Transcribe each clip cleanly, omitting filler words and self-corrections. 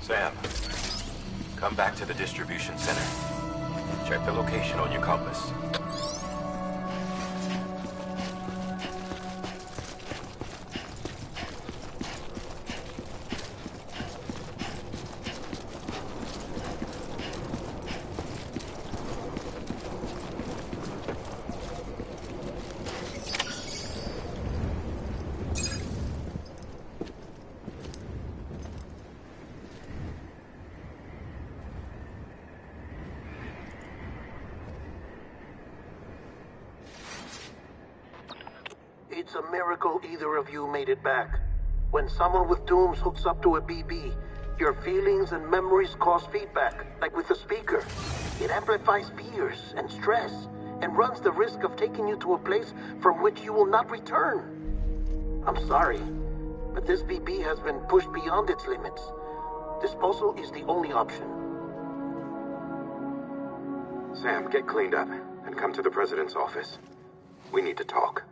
Sam, come back to the distribution center. Check the location on your compass. It's a miracle either of you made it back. When someone with dooms hooks up to a BB, your feelings and memories cause feedback, like with the speaker. It amplifies fears and stress, and runs the risk of taking you to a place from which you will not return. I'm sorry, but this BB has been pushed beyond its limits. Disposal is the only option. Sam, get cleaned up and come to the president's office. We need to talk.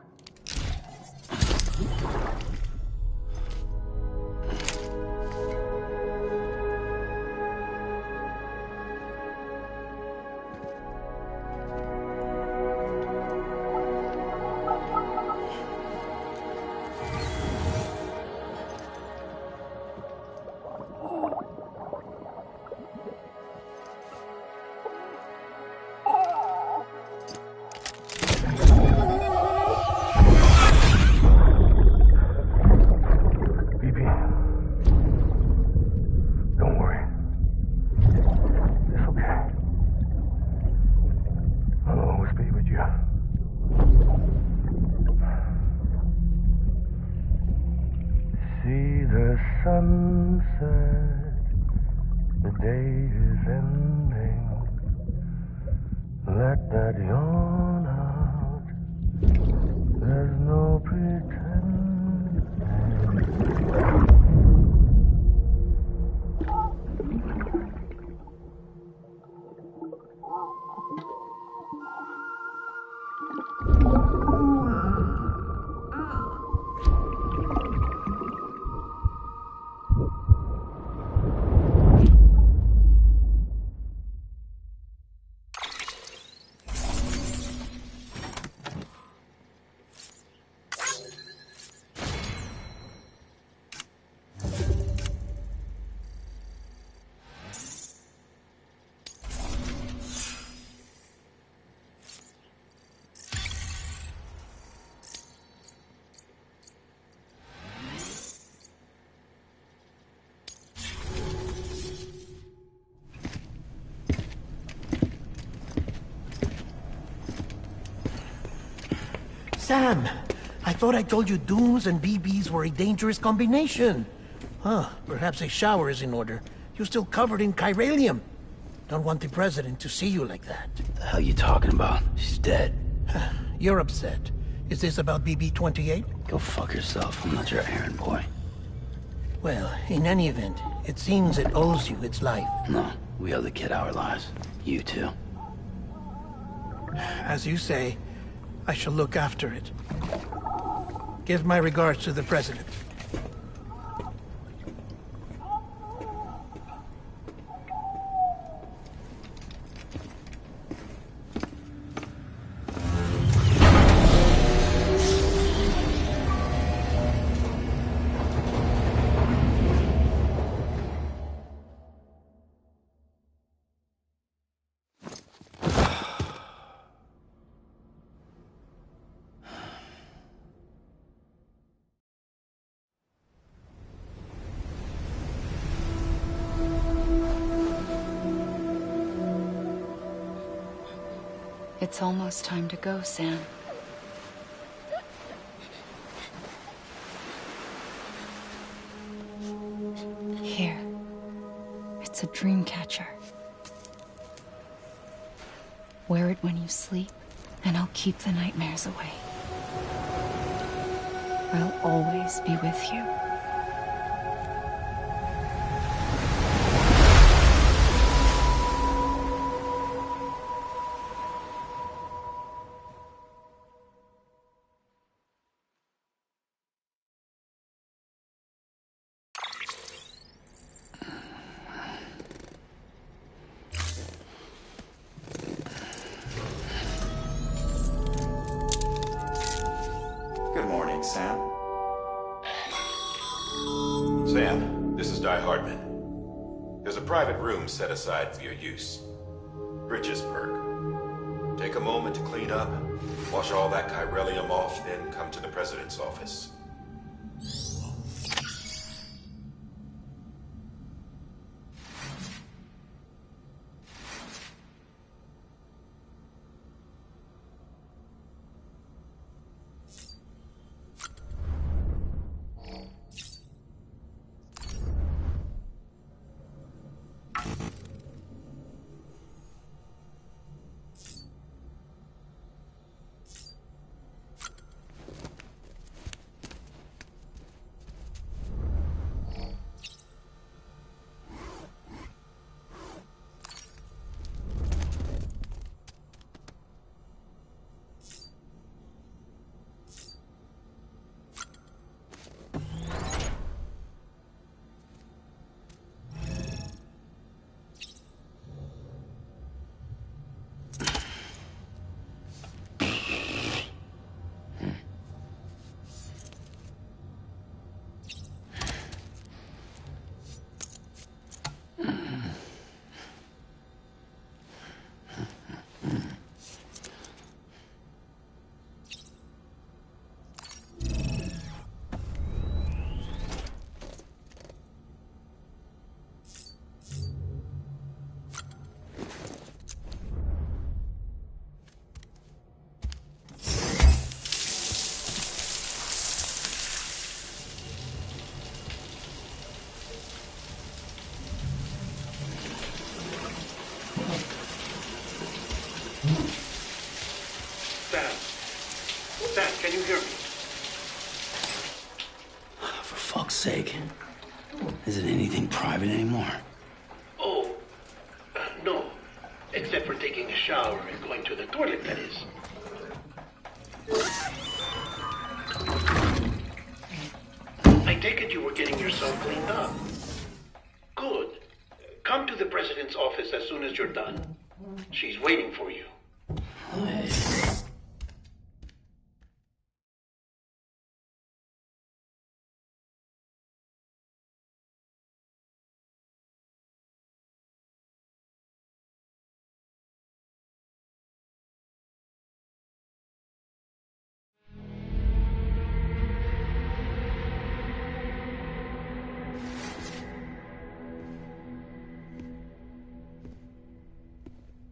Sunset, the day is ending. Let that yawn out. There's no pretending. Sam, I thought I told you dooms and BBs were a dangerous combination. Huh, perhaps a shower is in order. You're still covered in chiralium. Don't want the president to see you like that. The hell you talking about? She's dead. You're upset. Is this about BB-28? Go fuck yourself. I'm not your errand boy. Well, in any event, it seems it owes you its life. No, we owe the kid our lives. You too. As you say, I shall look after it. Give my regards to the president. It's almost time to go, Sam. Here. It's a dream catcher. Wear it when you sleep, and I'll keep the nightmares away. I'll always be with you. Good morning, Sam. Sam, this is Di Hardman. There's a private room set aside for your use. Bridgesburg. Take a moment to clean up, wash all that chiralium off, then come to the President's office. Sam, can you hear me? For fuck's sake. Isn't anything private anymore? Oh, no. Except for taking a shower and going to the toilet, that is. I take it you were getting yourself cleaned up. Good. Come to the President's office as soon as you're done. She's waiting for you.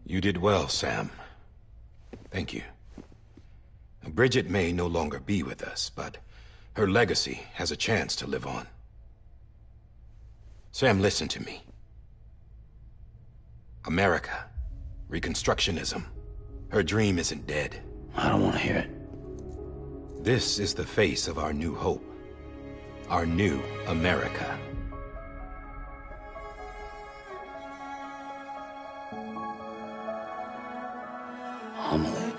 You did well, Sam. Thank you. Bridget may no longer be with us, but her legacy has a chance to live on. Sam, listen to me. America, Reconstructionism, her dream isn't dead. I don't want to hear it. This is the face of our new hope. Our new America. Homily.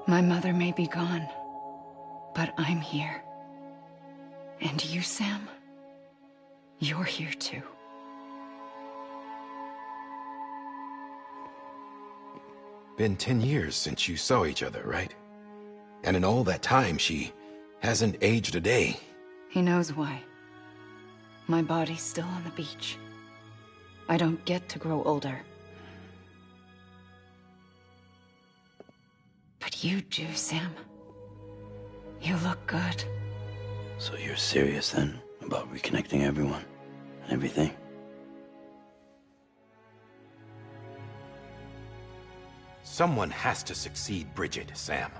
My mother may be gone, but I'm here. And you, Sam, you're here too. Been 10 years since you saw each other, right? And in all that time, she hasn't aged a day. He knows why. My body's still on the beach. I don't get to grow older. But you do, Sam. You look good. So you're serious then about reconnecting everyone and everything? Someone has to succeed Bridget, Sam.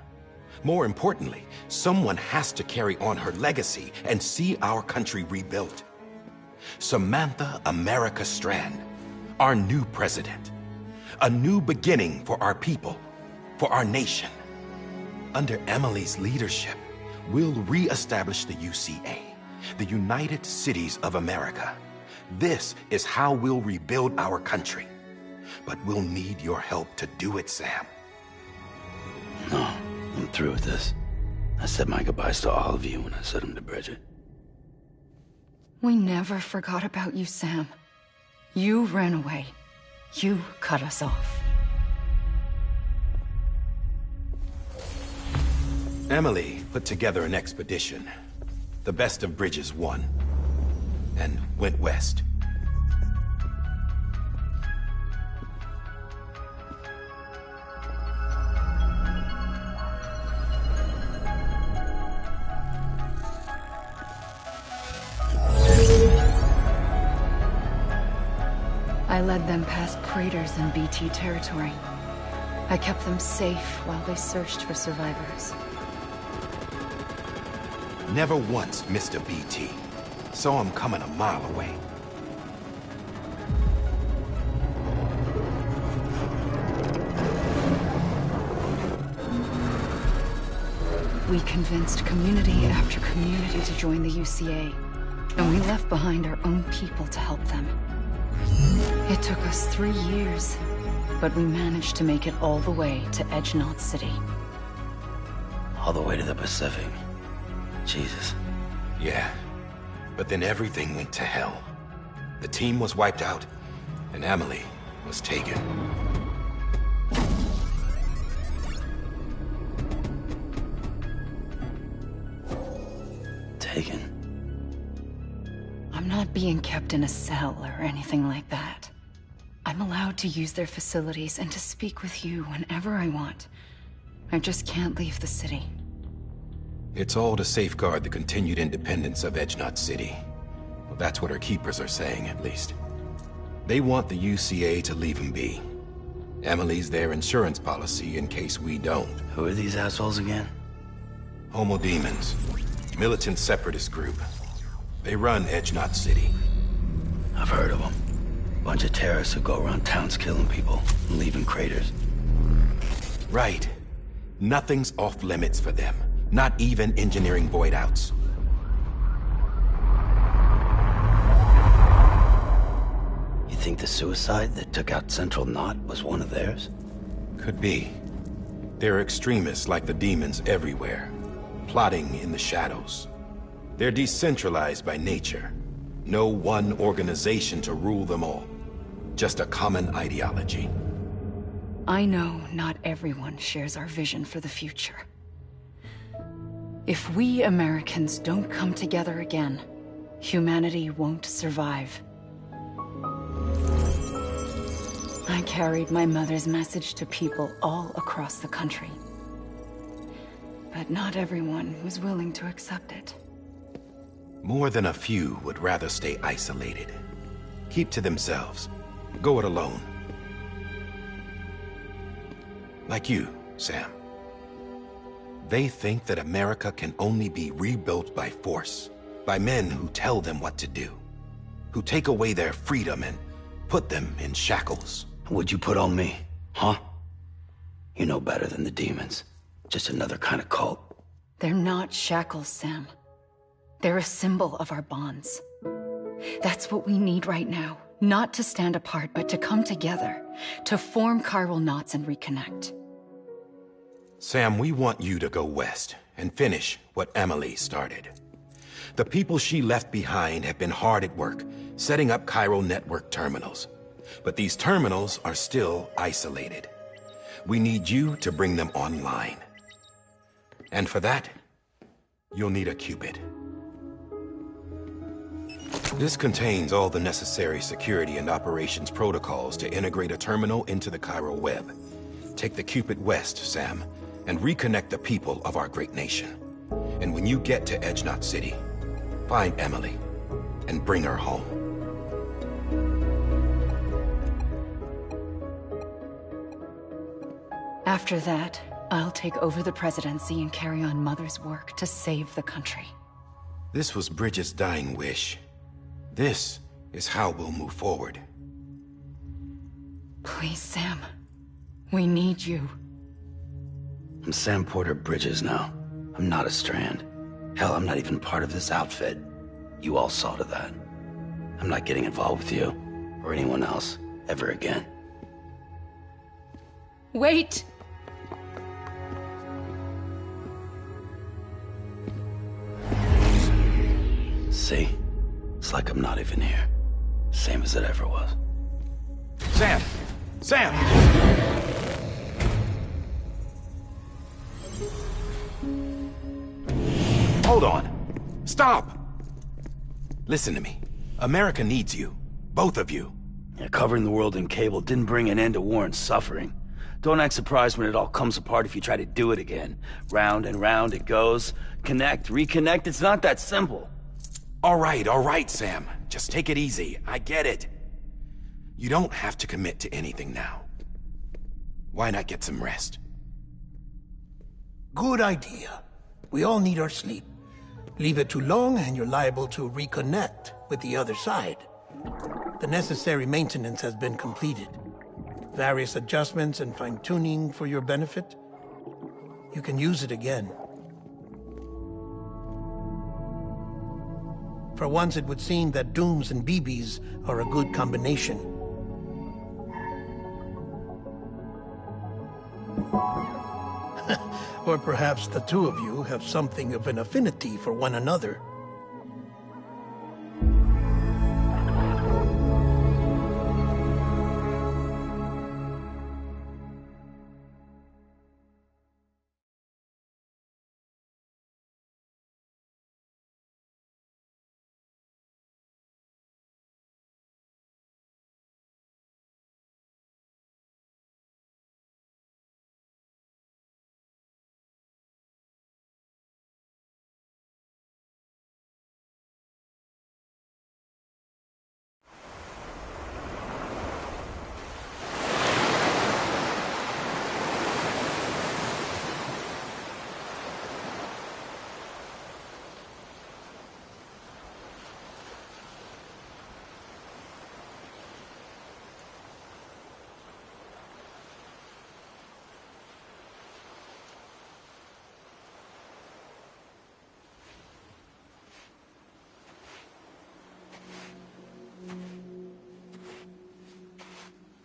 More importantly, someone has to carry on her legacy and see our country rebuilt. Samantha America Strand, our new president. A new beginning for our people, for our nation. Under Emily's leadership, we'll re-establish the UCA, the United Cities of America. This is how we'll rebuild our country. But we'll need your help to do it, Sam. No, I'm through with this. I said my goodbyes to all of you when I said them to Bridget. We never forgot about you, Sam. You ran away. You cut us off. Emily put together an expedition. The best of Bridges won. And went west. I led them past craters in BT territory. I kept them safe while they searched for survivors. Never once missed a BT. Saw him coming a mile away. We convinced community after community to join the UCA, and we left behind our own people to help them. It took us 3 years, but we managed to make it all the way to Edge Knot City. All the way to the Pacific. Jesus. Yeah, but then everything went to hell. The team was wiped out, and Emily was taken. Taken? I'm not being kept in a cell or anything like that. I'm allowed to use their facilities and to speak with you whenever I want. I just can't leave the city. It's all to safeguard the continued independence of Edge Knot City. Well, that's what our keepers are saying, at least. They want the UCA to leave him be. Emily's their insurance policy in case we don't. Who are these assholes again? Homo Demons. Militant separatist group. They run Edge Knot City. I've heard of them. Bunch of terrorists who go around towns killing people and leaving craters. Right. Nothing's off limits for them. Not even engineering void outs. You think the suicide that took out Central Knot was one of theirs? Could be. There are extremists like the demons everywhere, plotting in the shadows. They're decentralized by nature. No one organization to rule them all. Just a common ideology. I know not everyone shares our vision for the future. If we Americans don't come together again, humanity won't survive. I carried my mother's message to people all across the country. But not everyone was willing to accept it. More than a few would rather stay isolated. Keep to themselves. Go it alone. Like you, Sam. They think that America can only be rebuilt by force, by men who tell them what to do, who take away their freedom and put them in shackles. What'd you put on me, huh? You know better than the demons. Just another kind of cult. They're not shackles, Sam. They're a symbol of our bonds. That's what we need right now. Not to stand apart, but to come together, to form chiral knots and reconnect. Sam, we want you to go west and finish what Emily started. The people she left behind have been hard at work, setting up chiral network terminals. But these terminals are still isolated. We need you to bring them online. And for that, you'll need a Cupid. This contains all the necessary security and operations protocols to integrate a terminal into the chiral web. Take the Cupid west, Sam, and reconnect the people of our great nation. And when you get to Edge Knot City, find Emily and bring her home. After that, I'll take over the presidency and carry on Mother's work to save the country. This was Bridget's dying wish. This is how we'll move forward. Please, Sam. We need you. I'm Sam Porter Bridges now. I'm not a Strand. Hell, I'm not even part of this outfit. You all saw to that. I'm not getting involved with you, or anyone else, ever again. Wait! See? It's like I'm not even here. Same as it ever was. Sam! Sam! Hold on. Stop! Listen to me. America needs you. Both of you. Yeah, covering the world in cable didn't bring an end to war and suffering. Don't act surprised when it all comes apart if you try to do it again. Round and round it goes. Connect, reconnect, it's not that simple. All right, Sam. Just take it easy. I get it. You don't have to commit to anything now. Why not get some rest? Good idea. We all need our sleep. Leave it too long and you're liable to reconnect with the other side. The necessary maintenance has been completed. Various adjustments and fine-tuning for your benefit. You can use it again. For once, it would seem that Dooms and BBs are a good combination. Or perhaps the two of you have something of an affinity for one another.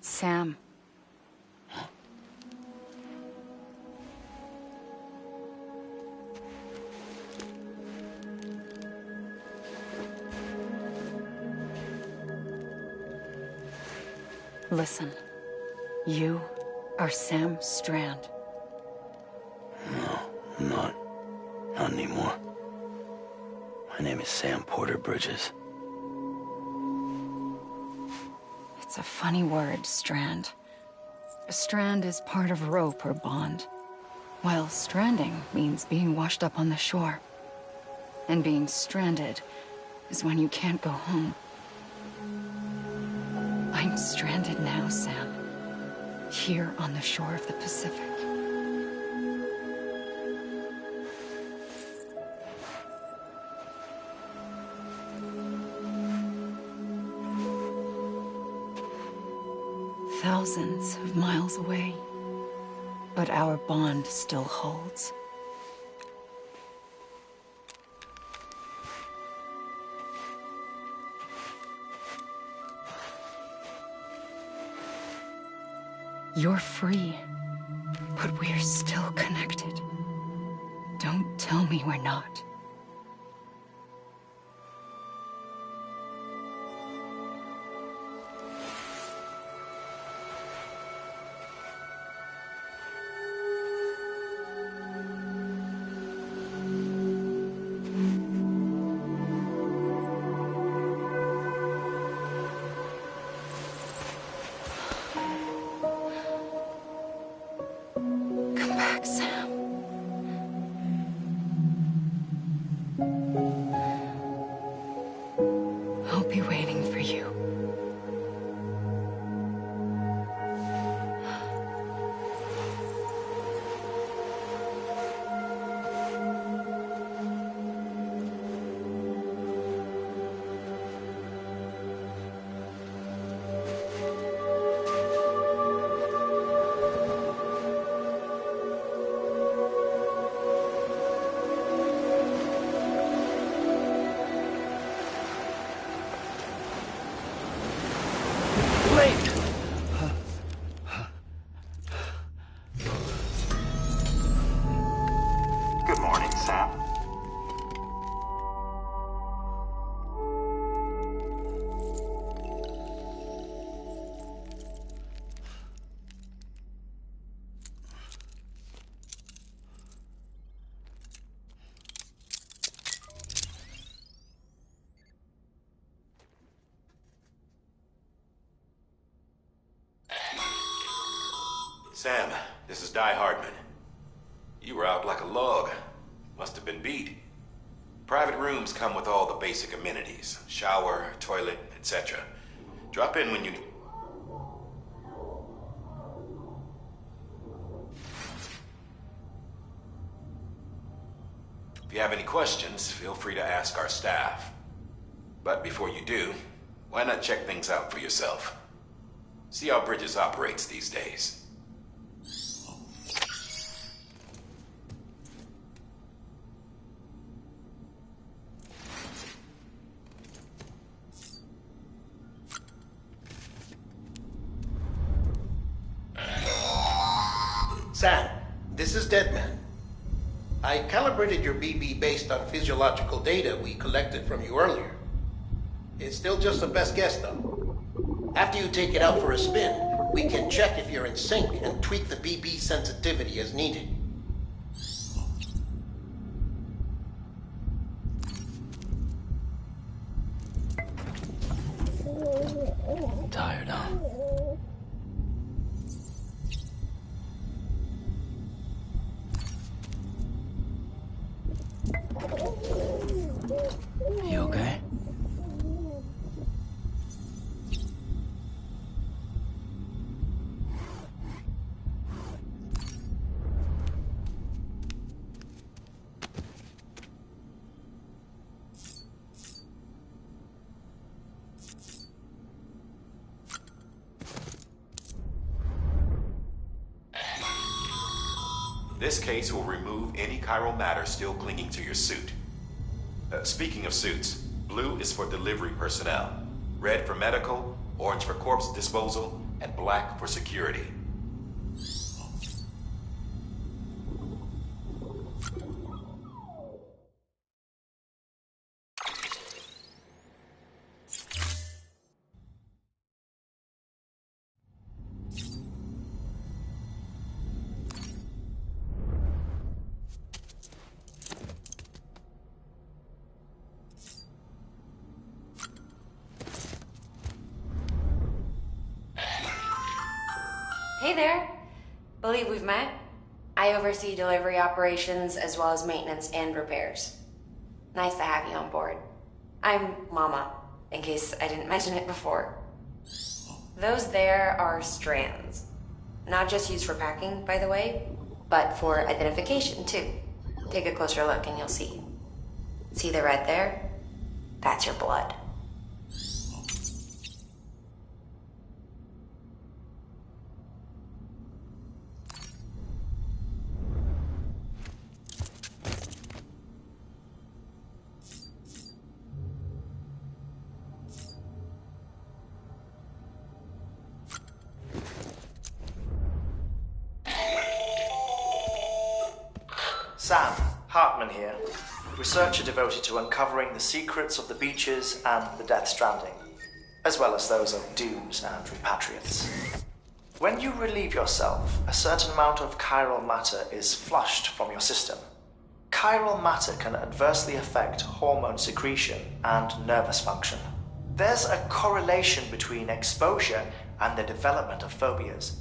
Sam. Listen. You are Sam Strand. No, I'm not. Not anymore. My name is Sam Porter Bridges. It's a funny word, Strand. A strand is part of rope or bond, while stranding means being washed up on the shore. And being stranded is when you can't go home. I'm stranded now, Sam. Here on the shore of the Pacific. Thousands of miles away, but our bond still holds. You're free, but we're still connected. Don't tell me we're not. Come back, Sam. I'll be waiting for you. Sam, this is Di Hardman. You were out like a log. Must have been beat. Private rooms come with all the basic amenities. Shower, toilet, etc. Drop in when you... If you have any questions, feel free to ask our staff. But before you do, why not check things out for yourself? See how Bridges operates these days. Sam, this is Deadman. I calibrated your BB based on physiological data we collected from you earlier. It's still just a best guess, though. After you take it out for a spin, we can check if you're in sync and tweak the BB sensitivity as needed. Tired, huh? You okay? This case will remove any chiral matter still clinging to your suit. Speaking of suits, blue is for delivery personnel, red for medical, orange for corpse disposal, and black for security. Hey there. Believe we've met. I oversee delivery operations as well as maintenance and repairs. Nice to have you on board. I'm Mama, in case I didn't mention it before. Those there are strands. Not just used for packing, by the way, but for identification too. Take a closer look and you'll see. See the red there? That's your blood. Sam, Hartman here, researcher devoted to uncovering the secrets of the beaches and the Death Stranding, as well as those of dooms and repatriates. When you relieve yourself, a certain amount of chiral matter is flushed from your system. Chiral matter can adversely affect hormone secretion and nervous function. There's a correlation between exposure and the development of phobias,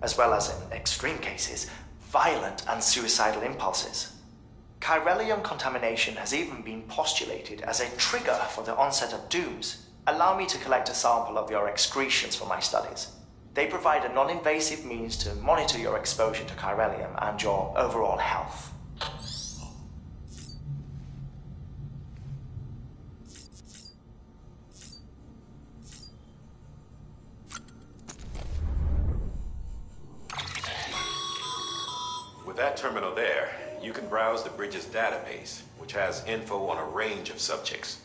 as well as, in extreme cases, violent and suicidal impulses. Chiralium contamination has even been postulated as a trigger for the onset of dooms. Allow me to collect a sample of your excretions for my studies. They provide a non-invasive means to monitor your exposure to chiralium and your overall health. With that terminal there, you can browse the Bridges database, which has info on a range of subjects.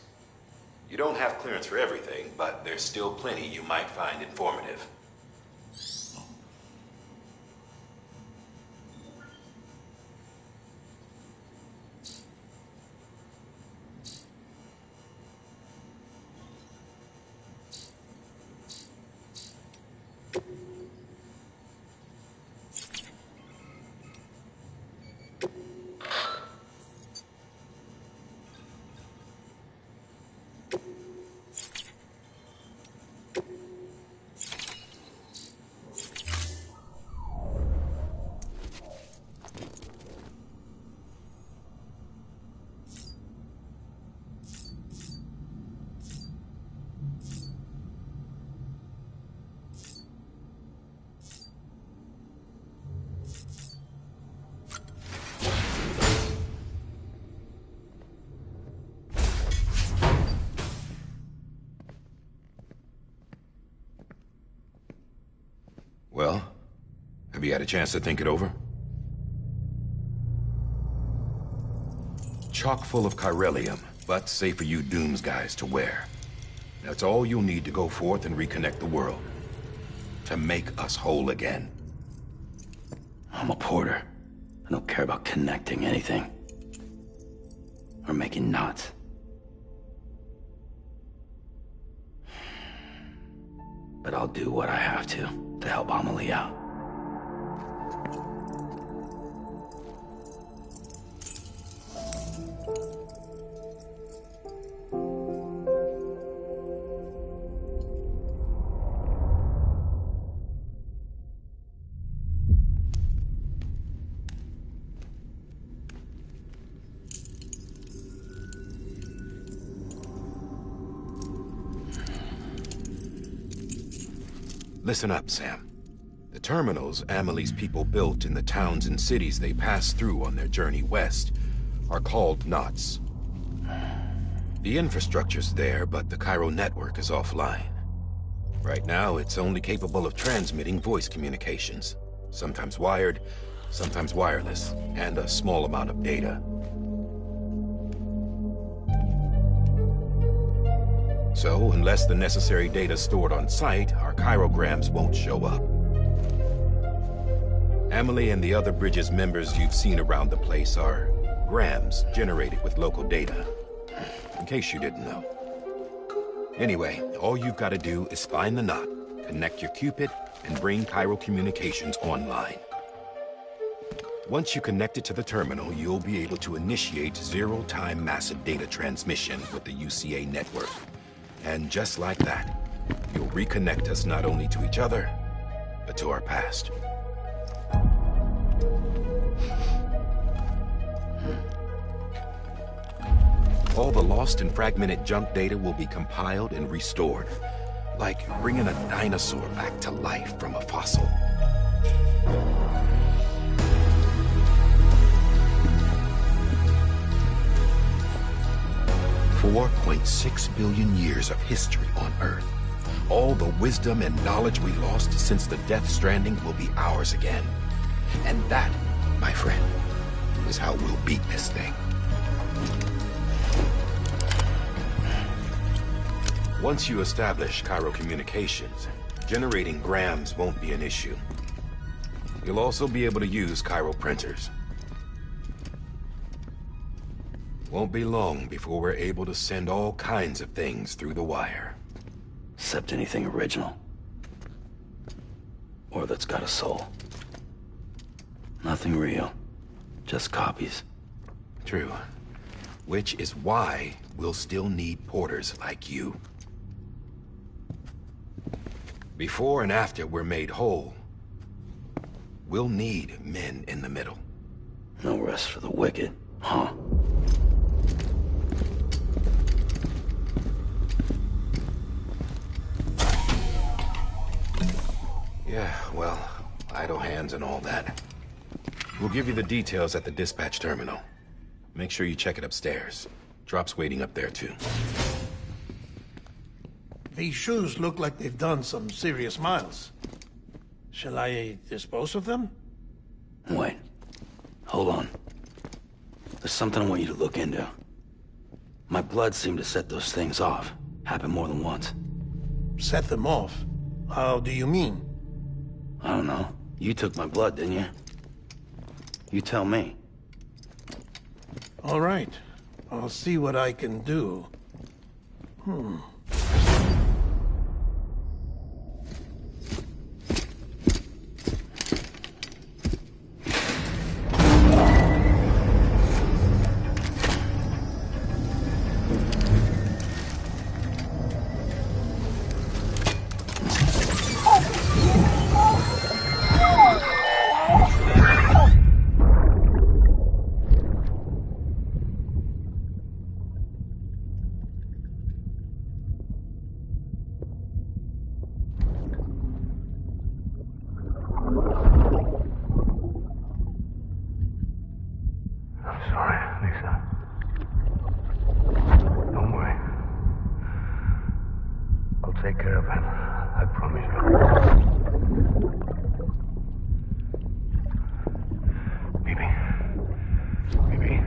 You don't have clearance for everything, but there's still plenty you might find informative. Well, have you had a chance to think it over? Chock full of chiralium, but safe for you Dooms guys to wear. That's all you'll need to go forth and reconnect the world. To make us whole again. I'm a porter. I don't care about connecting anything. Or making knots. But I'll do what I have to help Amelie out. Listen up, Sam. The terminals Amelie's people built in the towns and cities they passed through on their journey west are called knots. The infrastructure's there, but the Cairo network is offline. Right now, it's only capable of transmitting voice communications. Sometimes wired, sometimes wireless, and a small amount of data. So, unless the necessary data's stored on site, our chirograms won't show up. Amelie and the other Bridges members you've seen around the place are grams generated with local data. In case you didn't know. Anyway, all you've got to do is find the knot, connect your Cupid, and bring Cairo communications online. Once you connect it to the terminal, you'll be able to initiate zero-time massive data transmission with the UCA network. And just like that, you'll reconnect us not only to each other, but to our past. All the lost and fragmented junk data will be compiled and restored, like bringing a dinosaur back to life from a fossil. $4.6 billion years of history on Earth. All the wisdom and knowledge we lost since the Death Stranding will be ours again. And that, my friend, is how we'll beat this thing. Once you establish Cairo communications, generating grams won't be an issue. You'll also be able to use Cairo printers. Won't be long before we're able to send all kinds of things through the wire. Except anything original. Or that's got a soul. Nothing real. Just copies. True. Which is why we'll still need porters like you. Before and after we're made whole, we'll need men in the middle. No rest for the wicked, huh? Yeah, well, idle hands and all that. We'll give you the details at the dispatch terminal. Make sure you check it upstairs. Drop's waiting up there, too. These shoes look like they've done some serious miles. Shall I dispose of them? Wait. Hold on. There's something I want you to look into. My blood seemed to set those things off. Happened more than once. Set them off? How do you mean? I don't know. You took my blood, didn't you? You tell me. All right. I'll see what I can do. Take care of him. I promise you. Baby.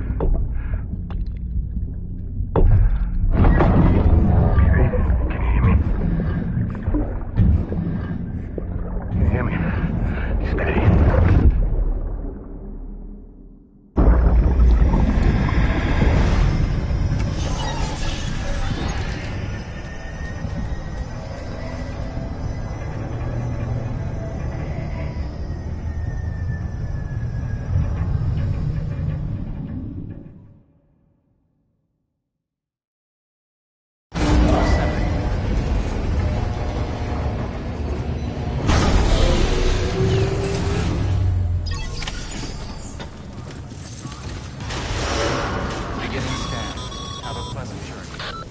Can you hear me? Steady.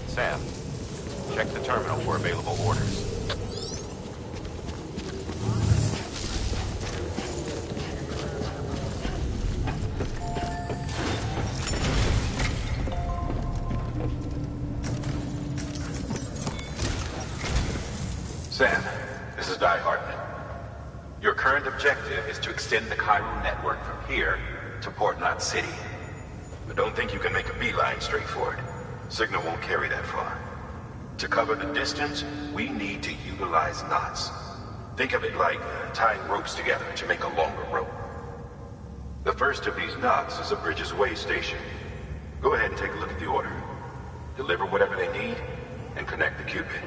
Sam, check the terminal for available orders. Sam, this is Di Hartman. Your current objective is to extend the Cairo network from here to Port Knot City. But don't think you can make a beeline straight for it. Signal won't carry that far. To cover the distance, we need to utilize knots. Think of it like tying ropes together to make a longer rope. The first of these knots is a Bridges Way station. Go ahead and take a look at the order. Deliver whatever they need, and connect the Cupid.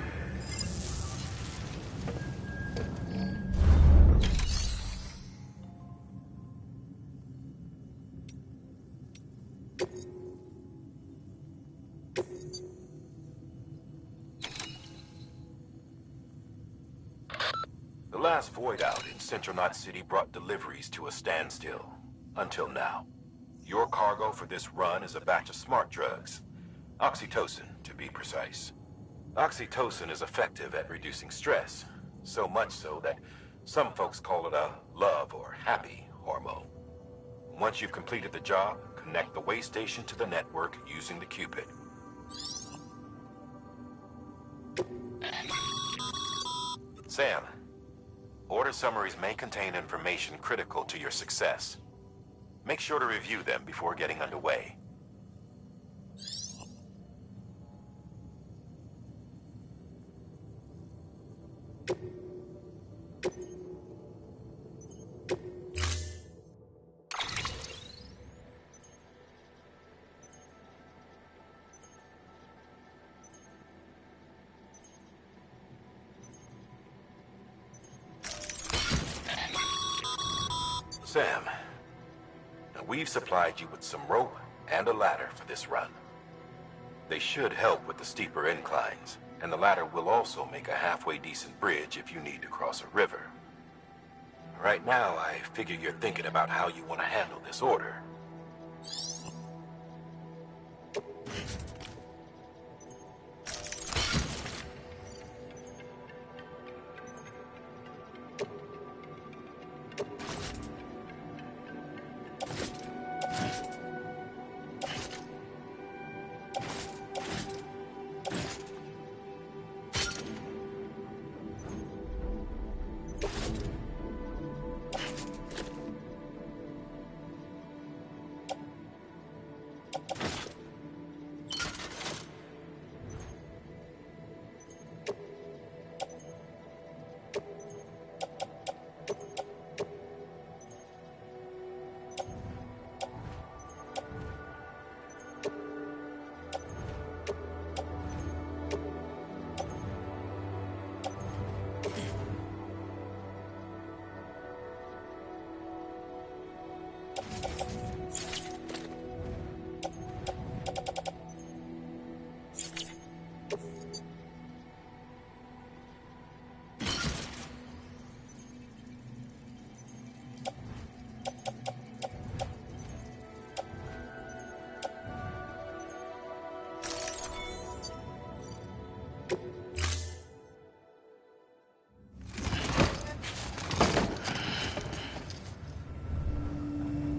The last void out in Central Knot City brought deliveries to a standstill. Until now. Your cargo for this run is a batch of smart drugs. Oxytocin, to be precise. Oxytocin is effective at reducing stress. So much so that some folks call it a love or happy hormone. Once you've completed the job, connect the way station to the network using the Cupid. Sam, order summaries may contain information critical to your success. Make sure to review them before getting underway. Sam, now we've supplied you with some rope and a ladder for this run. They should help with the steeper inclines, and the ladder will also make a halfway decent bridge if you need to cross a river. Right now, I figure you're thinking about how you want to handle this order.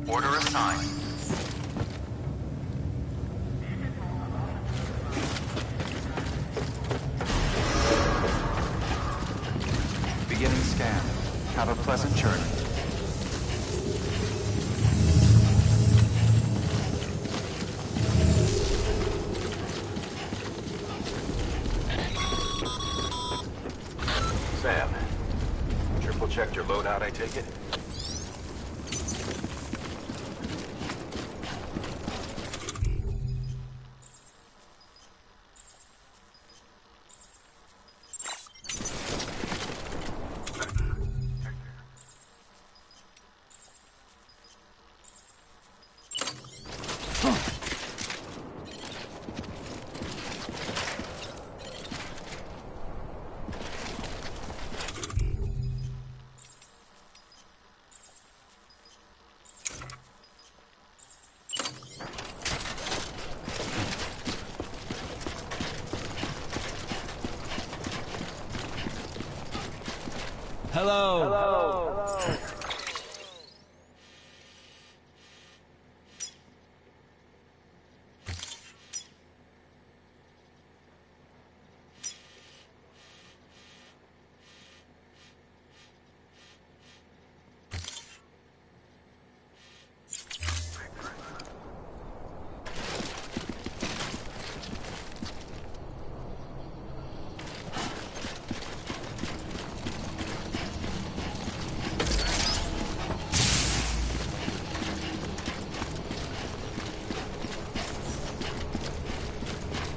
Order assigned. Beginning scan. Have a pleasant journey. Sam, triple checked your loadout, I take it?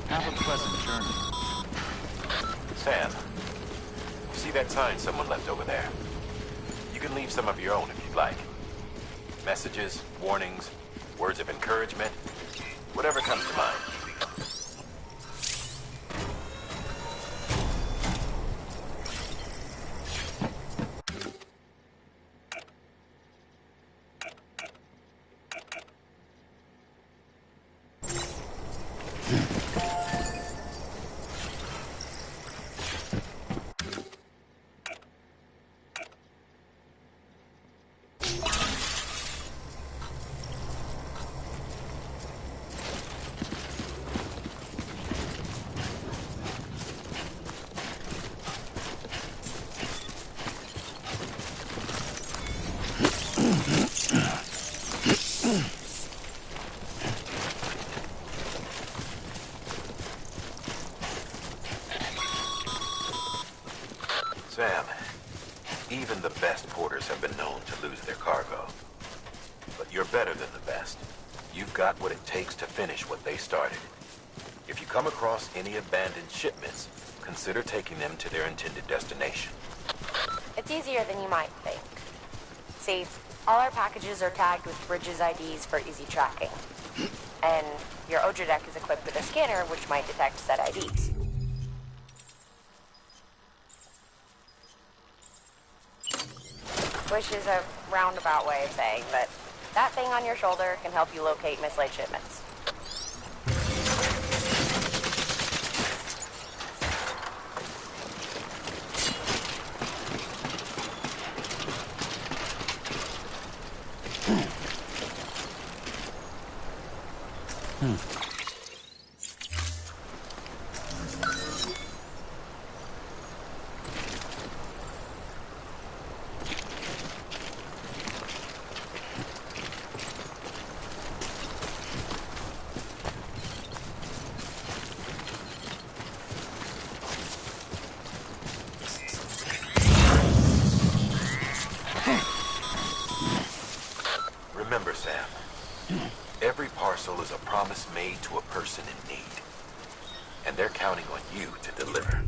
Have a pleasant journey. Sam, you see that sign someone left over there? You can leave some of your own if you'd like. Messages, warnings, words of encouragement, whatever comes to mind. Sam, even the best porters have been known to lose their cargo. But you're better than the best. You've got what it takes to finish what they started. If you come across any abandoned shipments, consider taking them to their intended destination. It's easier than you might think. See, all our packages are tagged with Bridges IDs for easy tracking. And your Odra deck is equipped with a scanner which might detect said IDs. Which is a roundabout way of saying that that thing on your shoulder can help you locate mislaid shipments. Remember, Sam, every parcel is a promise made to a person in need. And they're counting on you to deliver.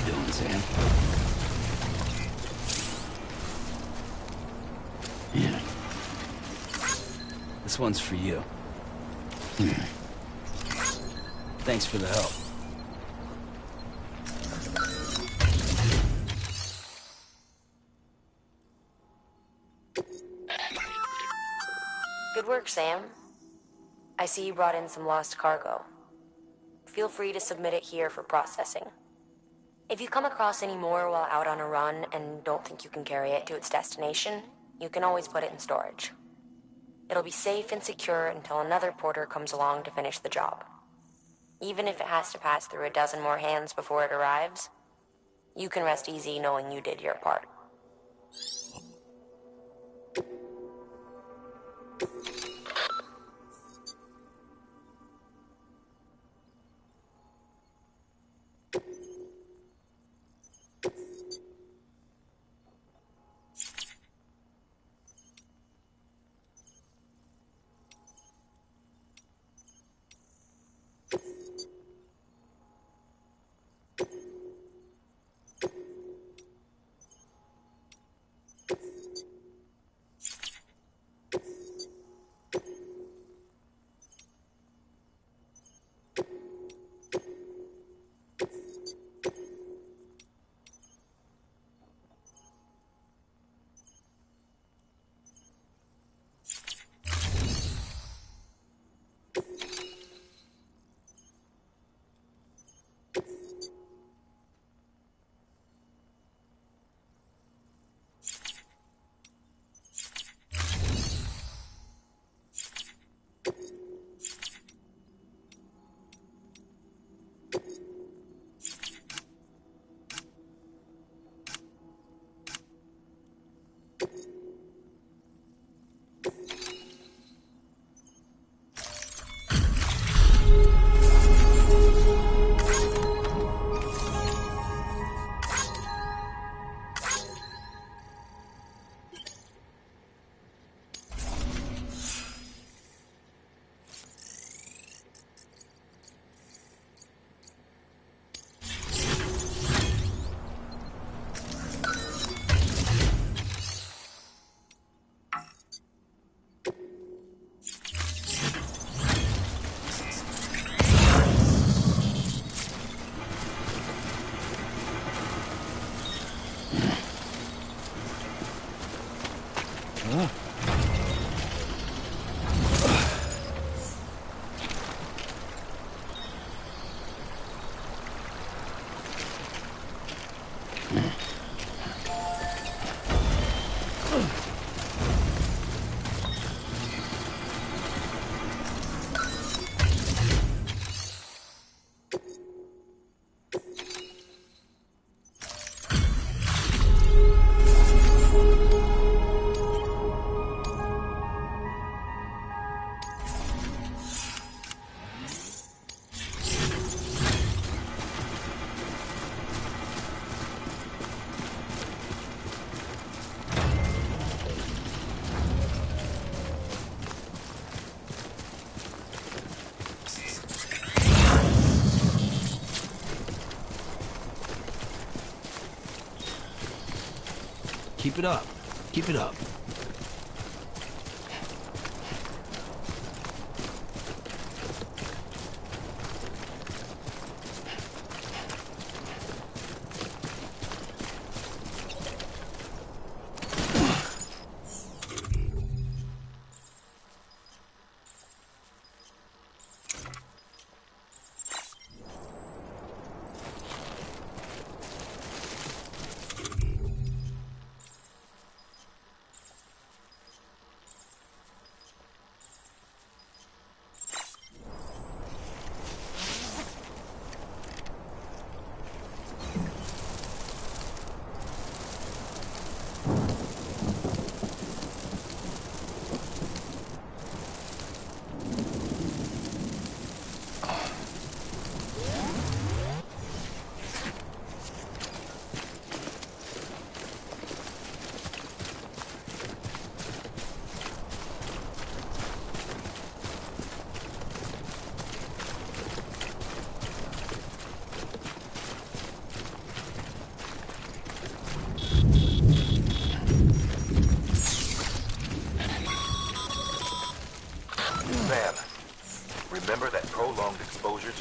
doing, Sam? Yeah. This one's for you. Thanks for the help. Good work, Sam. I see you brought in some lost cargo. Feel free to submit it here for processing. If you come across any more while out on a run and don't think you can carry it to its destination, you can always put it in storage. It'll be safe and secure until another porter comes along to finish the job. Even if it has to pass through a dozen more hands before it arrives, you can rest easy knowing you did your part. Keep it up. Keep it up.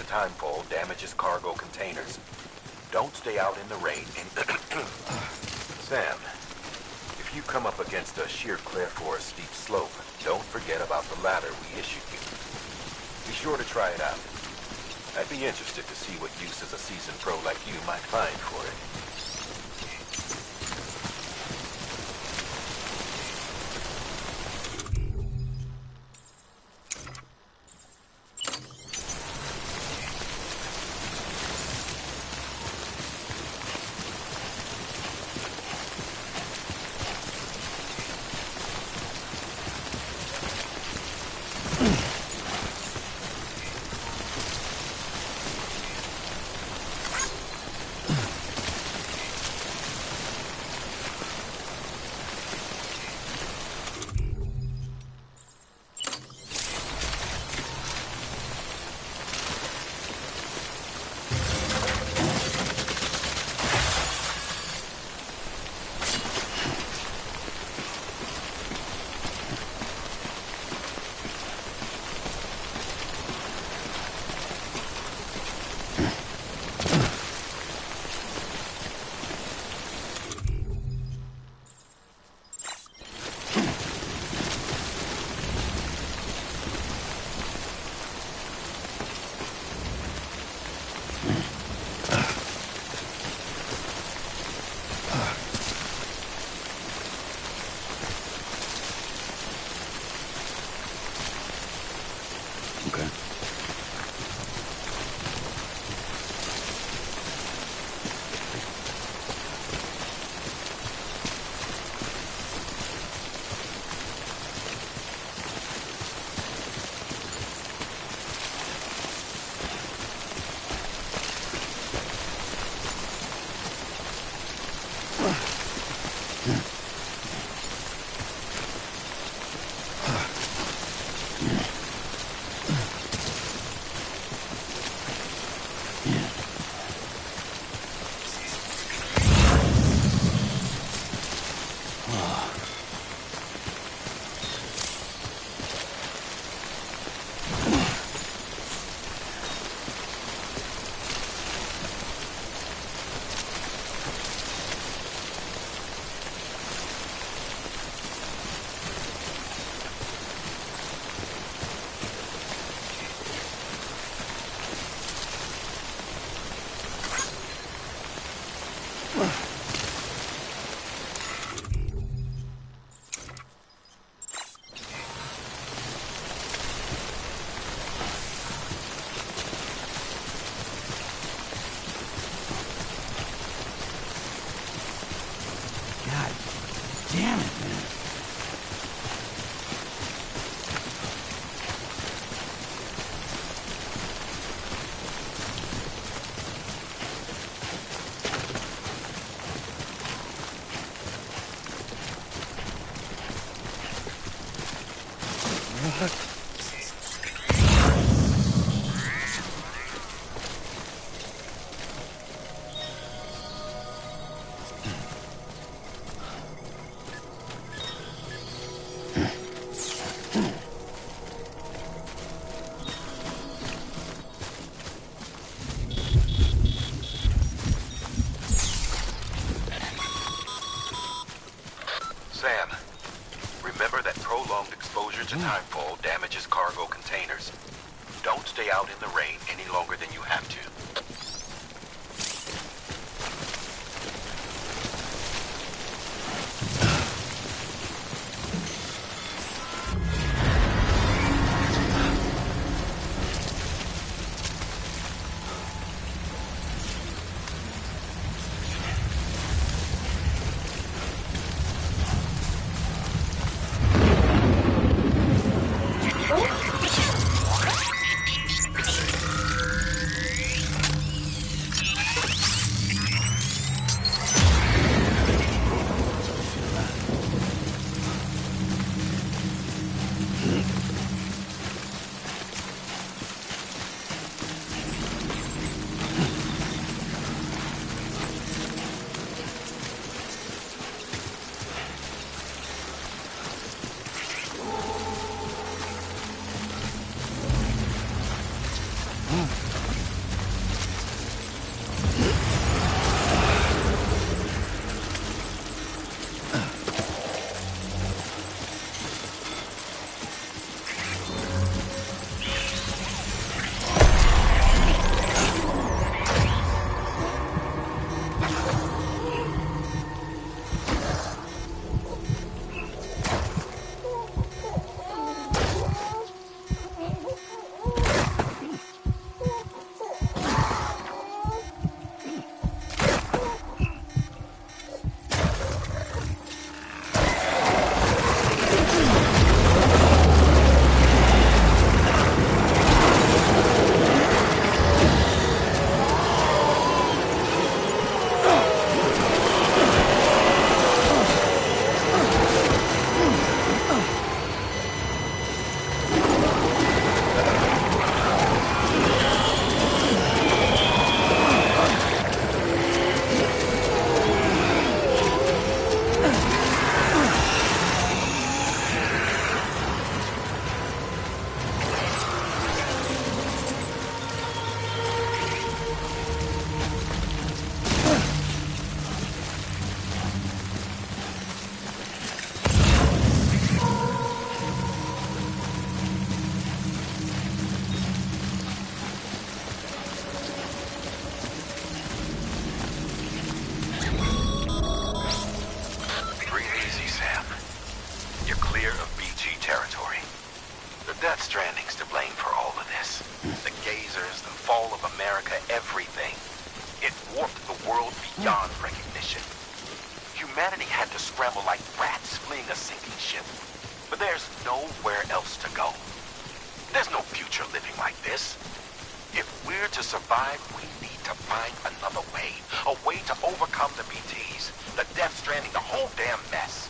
timefall damages cargo containers. Don't stay out in the rain and... Sam, if you come up against a sheer cliff or a steep slope, don't forget about the ladder we issued you. Be sure to try it out. I'd be interested to see what uses a seasoned pro like you might find for it. Damn it, man. Sam, remember that prolonged exposure to timefall damages cargo containers. Don't stay out in the rain any longer than you have to. mission. Humanity had to scramble like rats fleeing a sinking ship. But there's nowhere else to go. There's no future living like this. If we're to survive, we need to find another way. A way to overcome the BTs, the Death Stranding, the whole damn mess.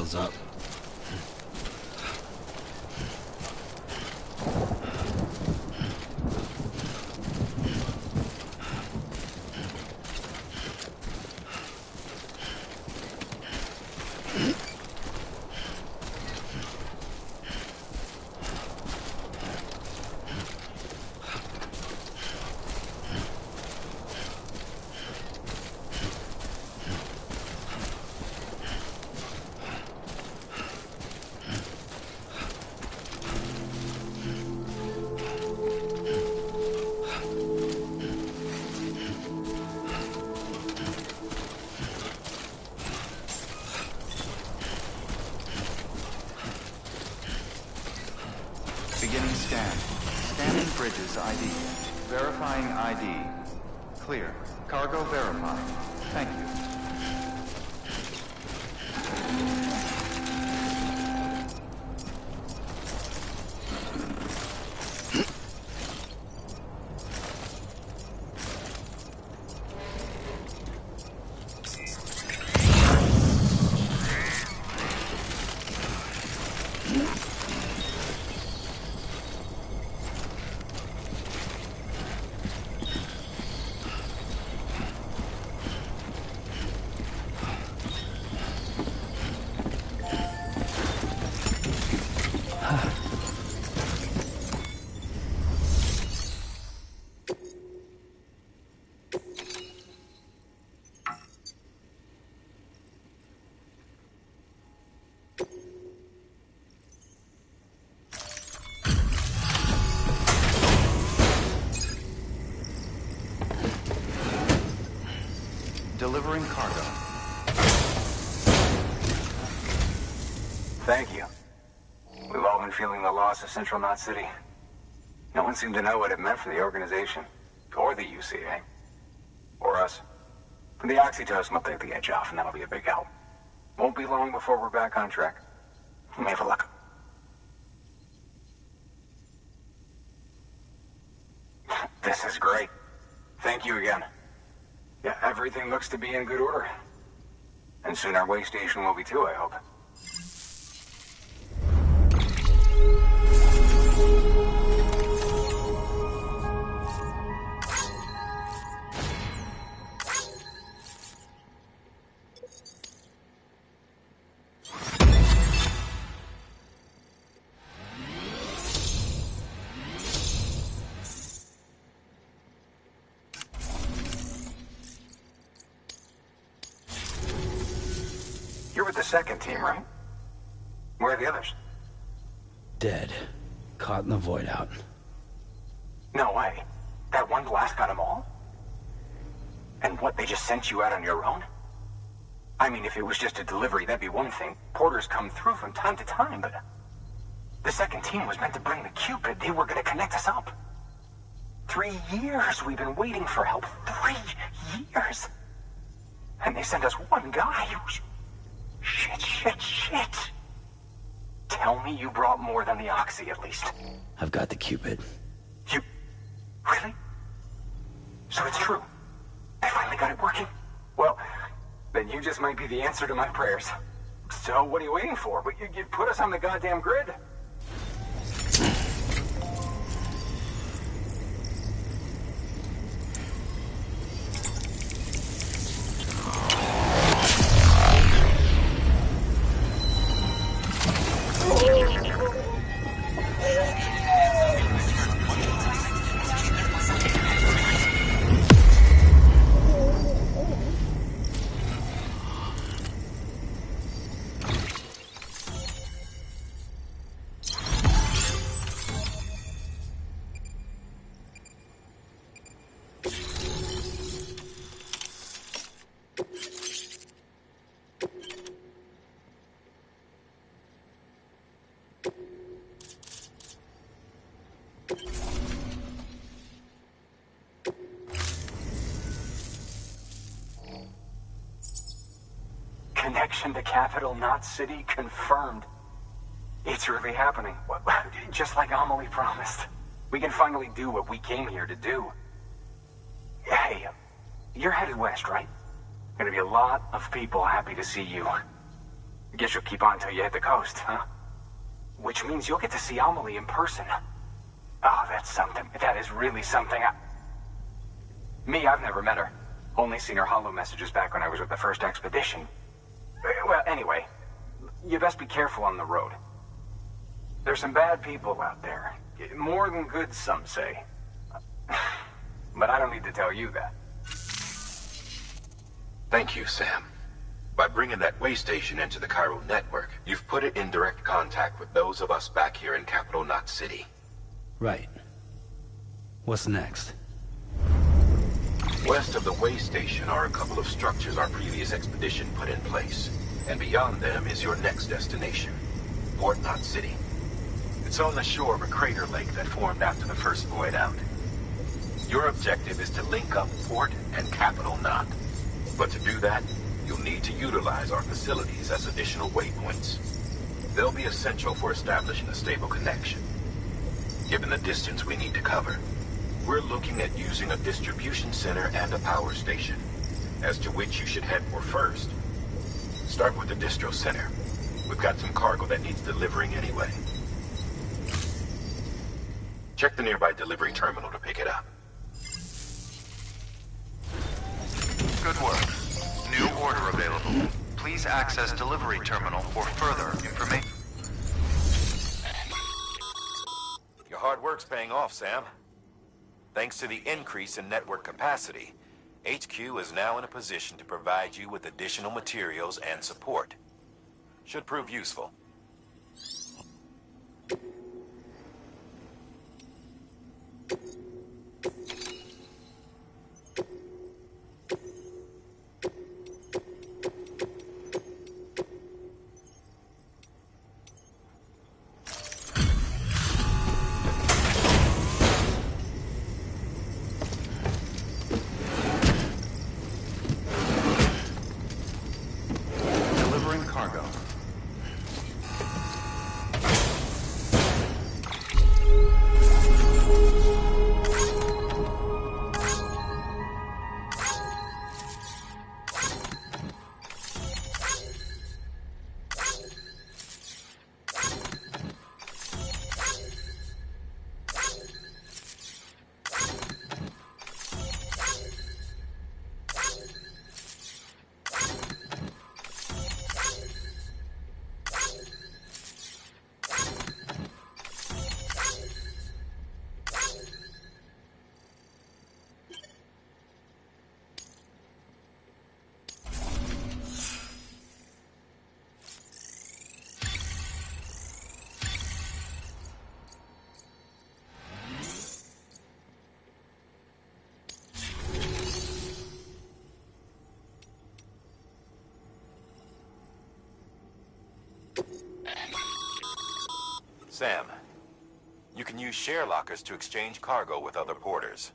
heals up. Beginning scan. Scanning bridges ID. Verifying ID. Clear. Cargo verified. Thank you. Delivering cargo. Thank you. We've all been feeling the loss of Central Knot City. No one seemed to know what it meant for the organization, or the UCA, or us. The oxytocin will take the edge off, and that'll be a big help. Won't be long before we're back on track. We may have a luck. This is great. Thank you again. Yeah, everything looks to be in good order. And soon our way station will be too, I hope. You're with the second team, right? Where are the others? Dead. Caught in the void out. No way. That one blast got them all? And what, they just sent you out on your own? I mean, if it was just a delivery, that'd be one thing. Porters come through from time to time, but... The second team was meant to bring the Cupid. They were gonna connect us up. 3 years we've been waiting for help. 3 years! And they sent us one guy. Shit. Tell me you brought more than the Oxy, at least. I've got the Cupid. You... Really? So it's true. I finally got it working. Well, then you just might be the answer to my prayers. So what are you waiting for? You put us on the goddamn grid. Connection to Capital Knot City confirmed. It's really happening. Just like Amelie promised. We can finally do what we came here to do. Hey, you're headed west, right? Gonna be a lot of people happy to see you. Guess you'll keep on till you hit the coast, huh? Which means you'll get to see Amelie in person. Oh, that's something. That is really something. I've never met her. Only seen her holo messages back when I was with the first expedition. Well, anyway, you best be careful on the road. There's some bad people out there. More than good, some say. But I don't need to tell you that. Thank you, Sam. By bringing that way station into the Cairo network, you've put it in direct contact with those of us back here in Capital Knot City. Right. What's next? West of the way station are a couple of structures our previous expedition put in place. And beyond them is your next destination, Port Knot City. It's on the shore of a crater lake that formed after the first void out. Your objective is to link up Port and Capital Knot. But to do that, you'll need to utilize our facilities as additional waypoints. They'll be essential for establishing a stable connection. Given the distance we need to cover, we're looking at using a distribution center and a power station, as to which you should head for first. Start with the distro center. We've got some cargo that needs delivering anyway. Check the nearby delivery terminal to pick it up. Good work. New order available. Please access delivery terminal for further information. Your hard work's paying off, Sam. Thanks to the increase in network capacity, HQ is now in a position to provide you with additional materials and support. Should prove useful. Sam, you can use share lockers to exchange cargo with other porters.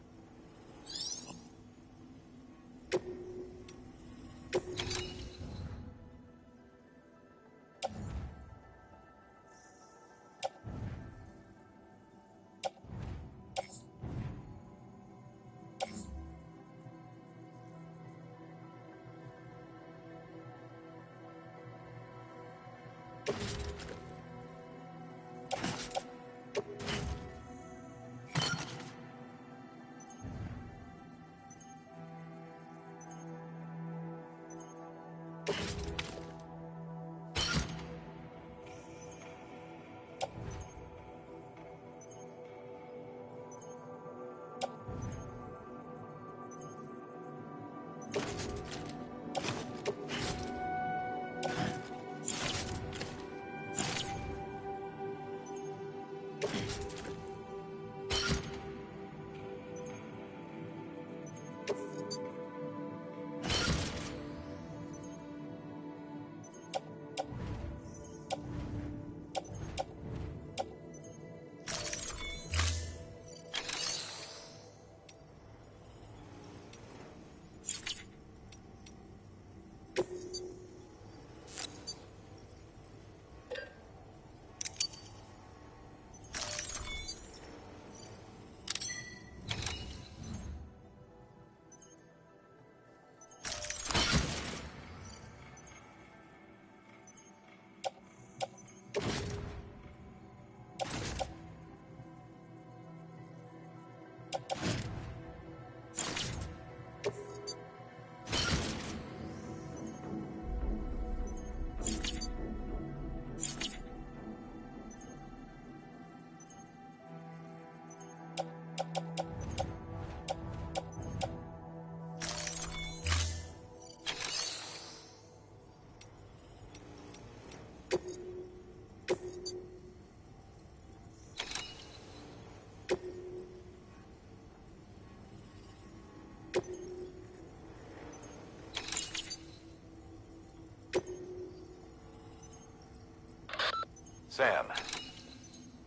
Sam,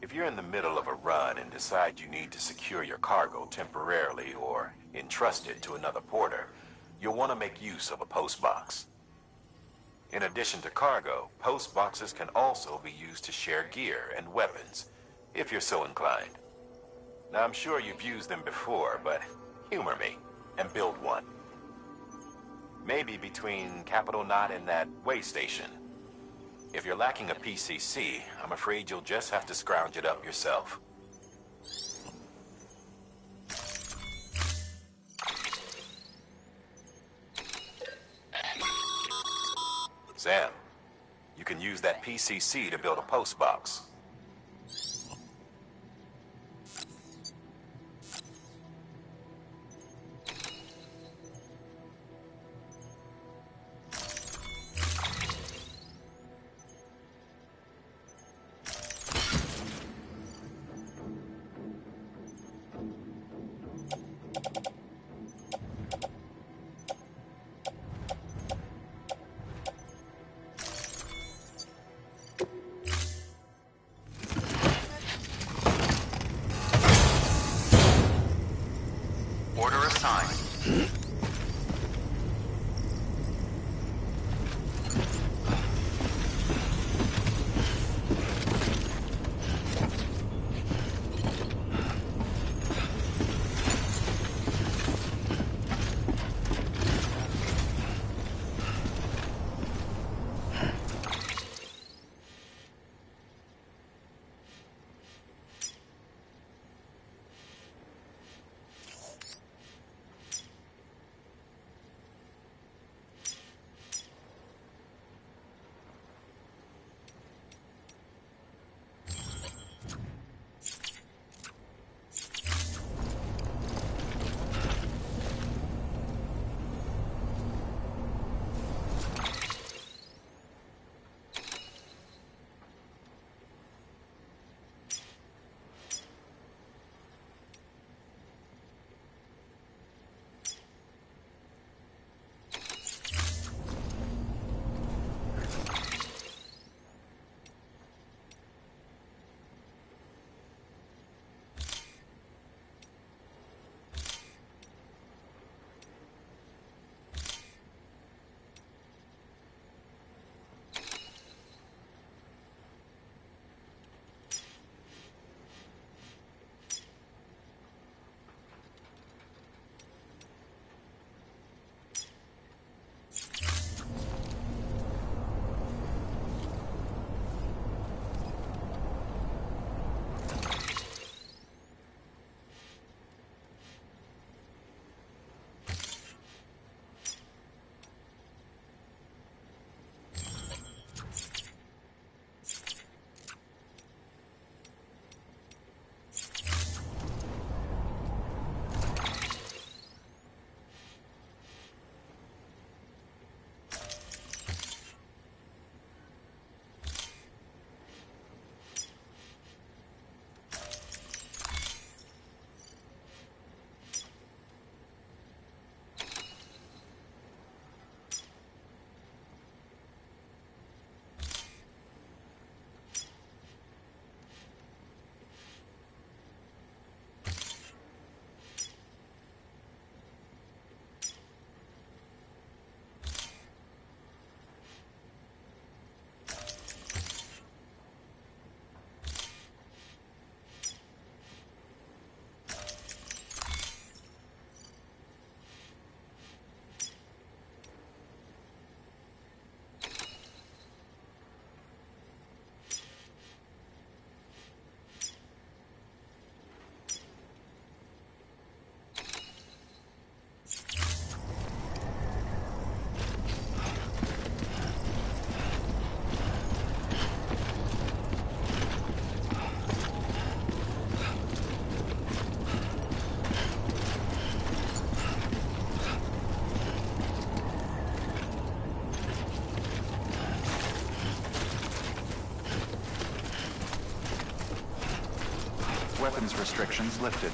if you're in the middle of a run and decide you need to secure your cargo temporarily or entrust it to another porter, you'll want to make use of a postbox. In addition to cargo, post boxes can also be used to share gear and weapons, if you're so inclined. Now, I'm sure you've used them before, but humor me and build one. Maybe between Capital Knot and that way station. If you're lacking a PCC, I'm afraid you'll just have to scrounge it up yourself. Sam, you can use that PCC to build a post box. Order assigned. weapons restrictions lifted.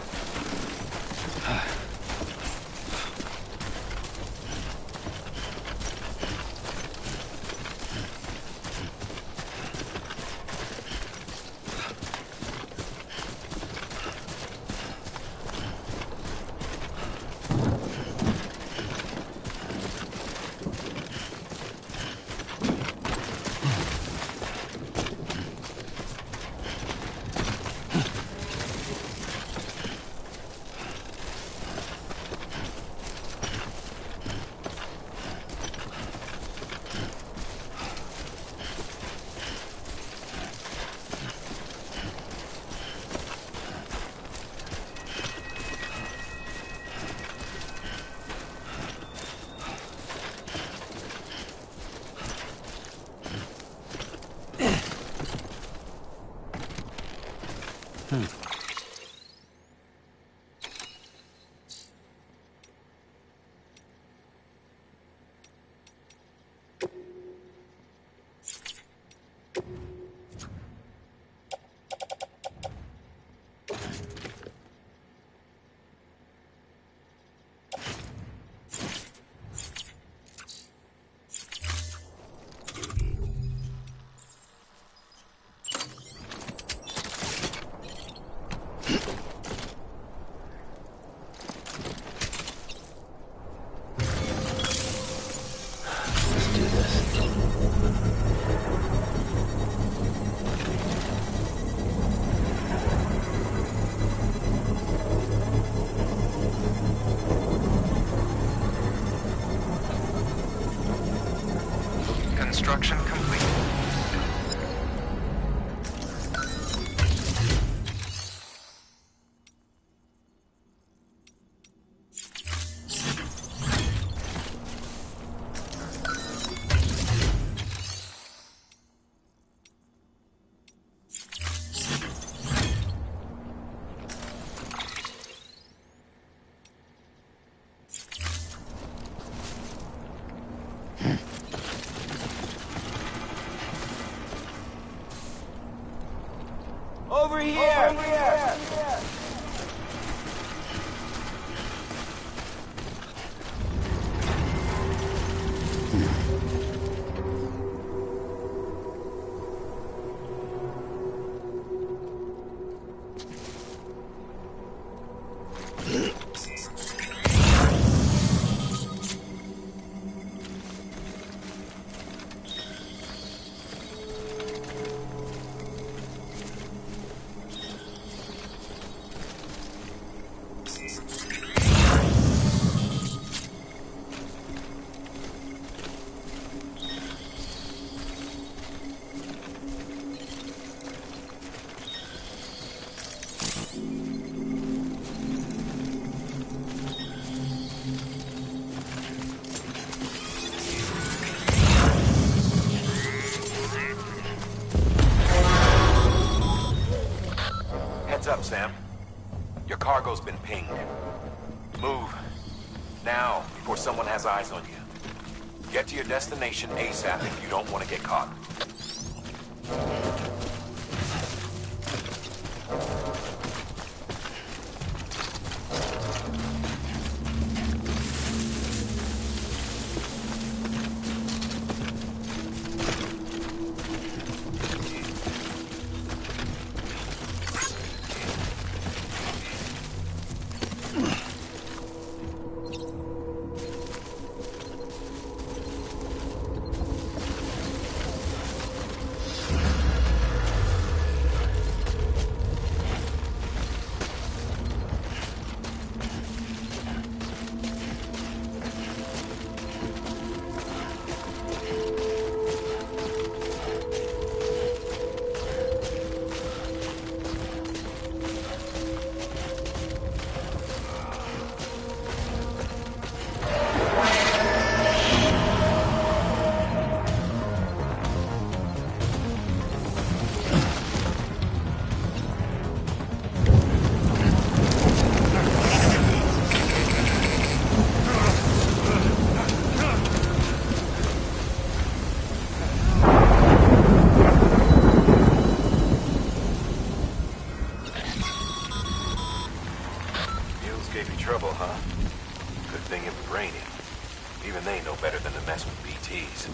Construction complete. Over here! Over here! Heads up, Sam. Your cargo's been pinged. Move. Now, before someone has eyes on you. Get to your destination ASAP if you don't want to get caught. Gave you trouble, huh? Good thing it was raining. Even they know better than to mess with BTs.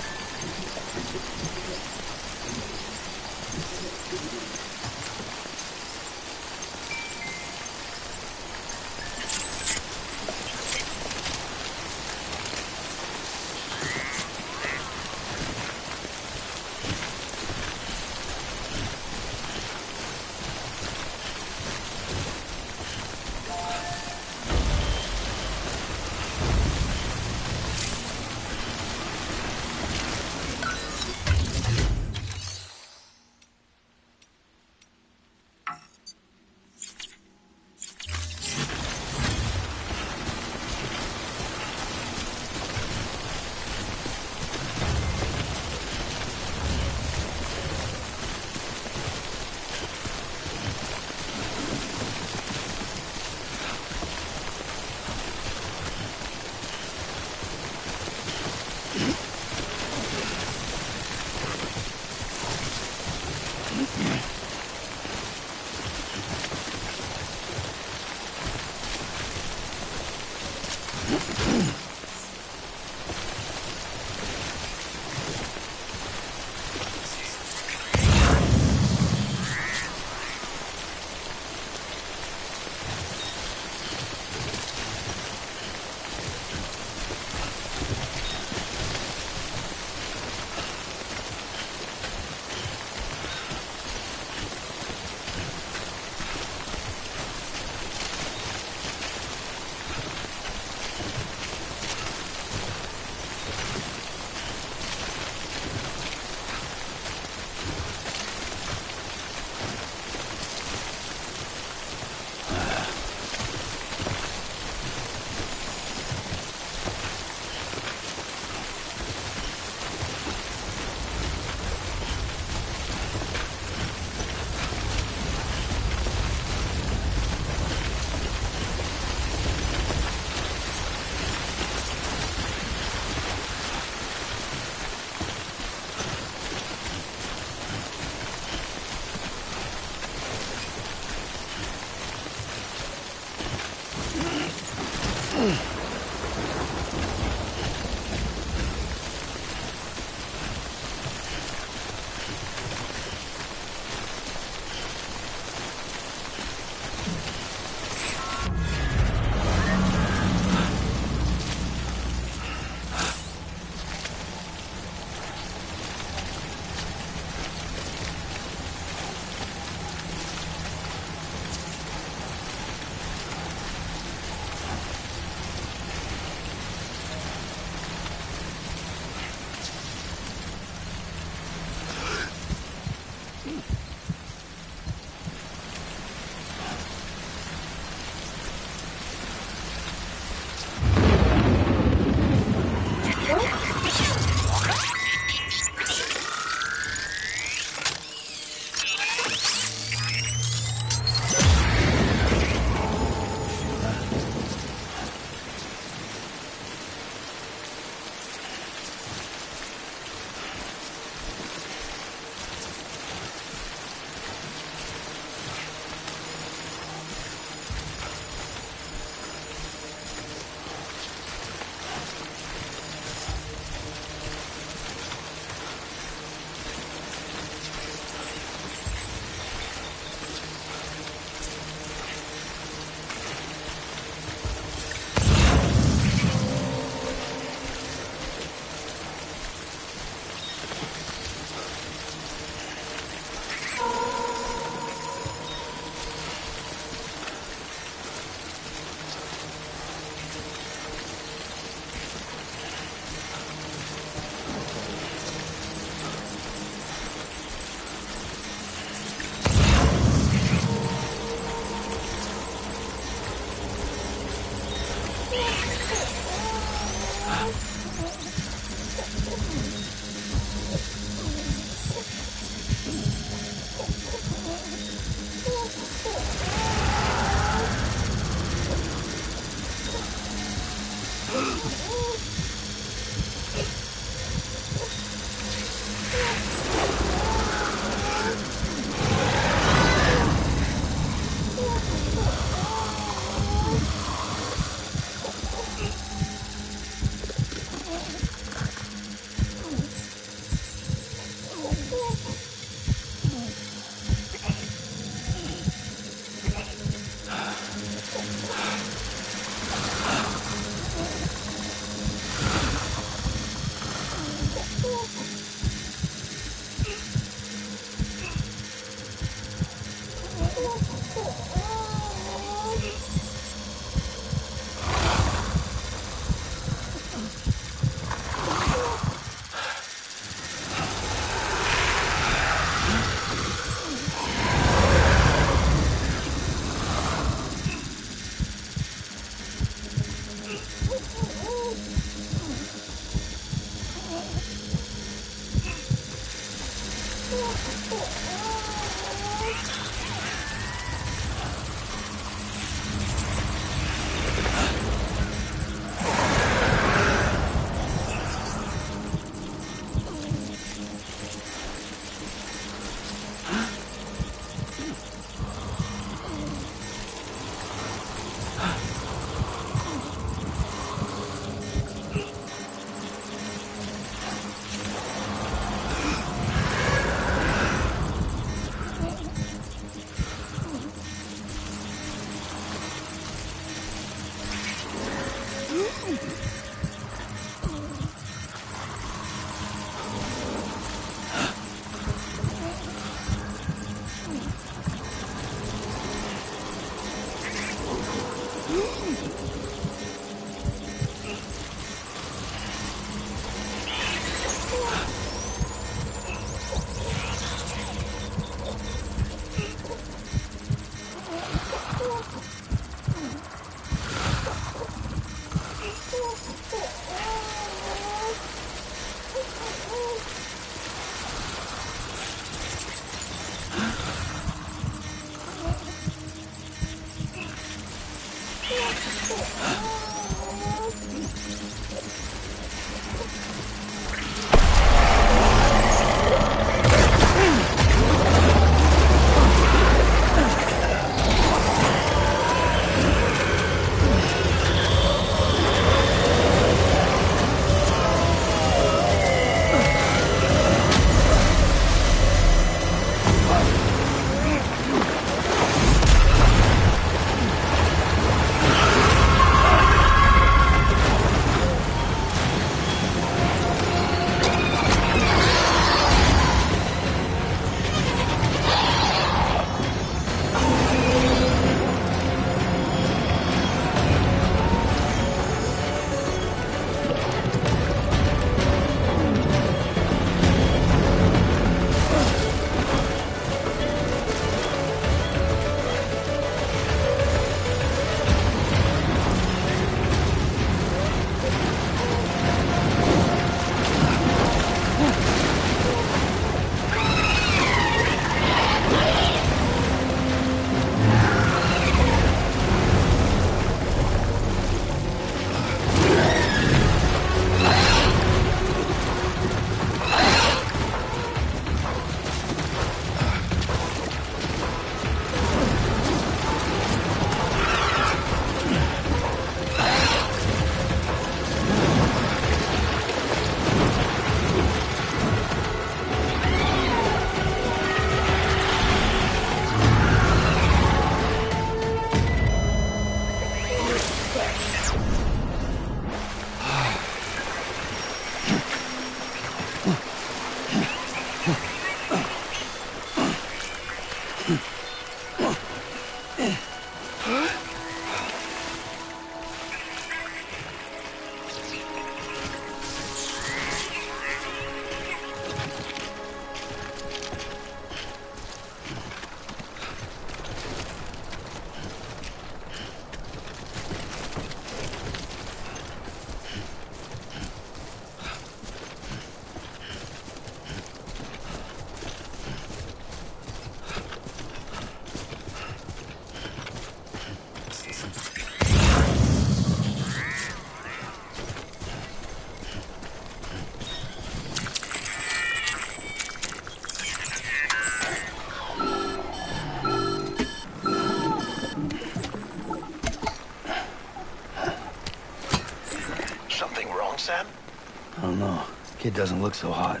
Kid doesn't look so hot.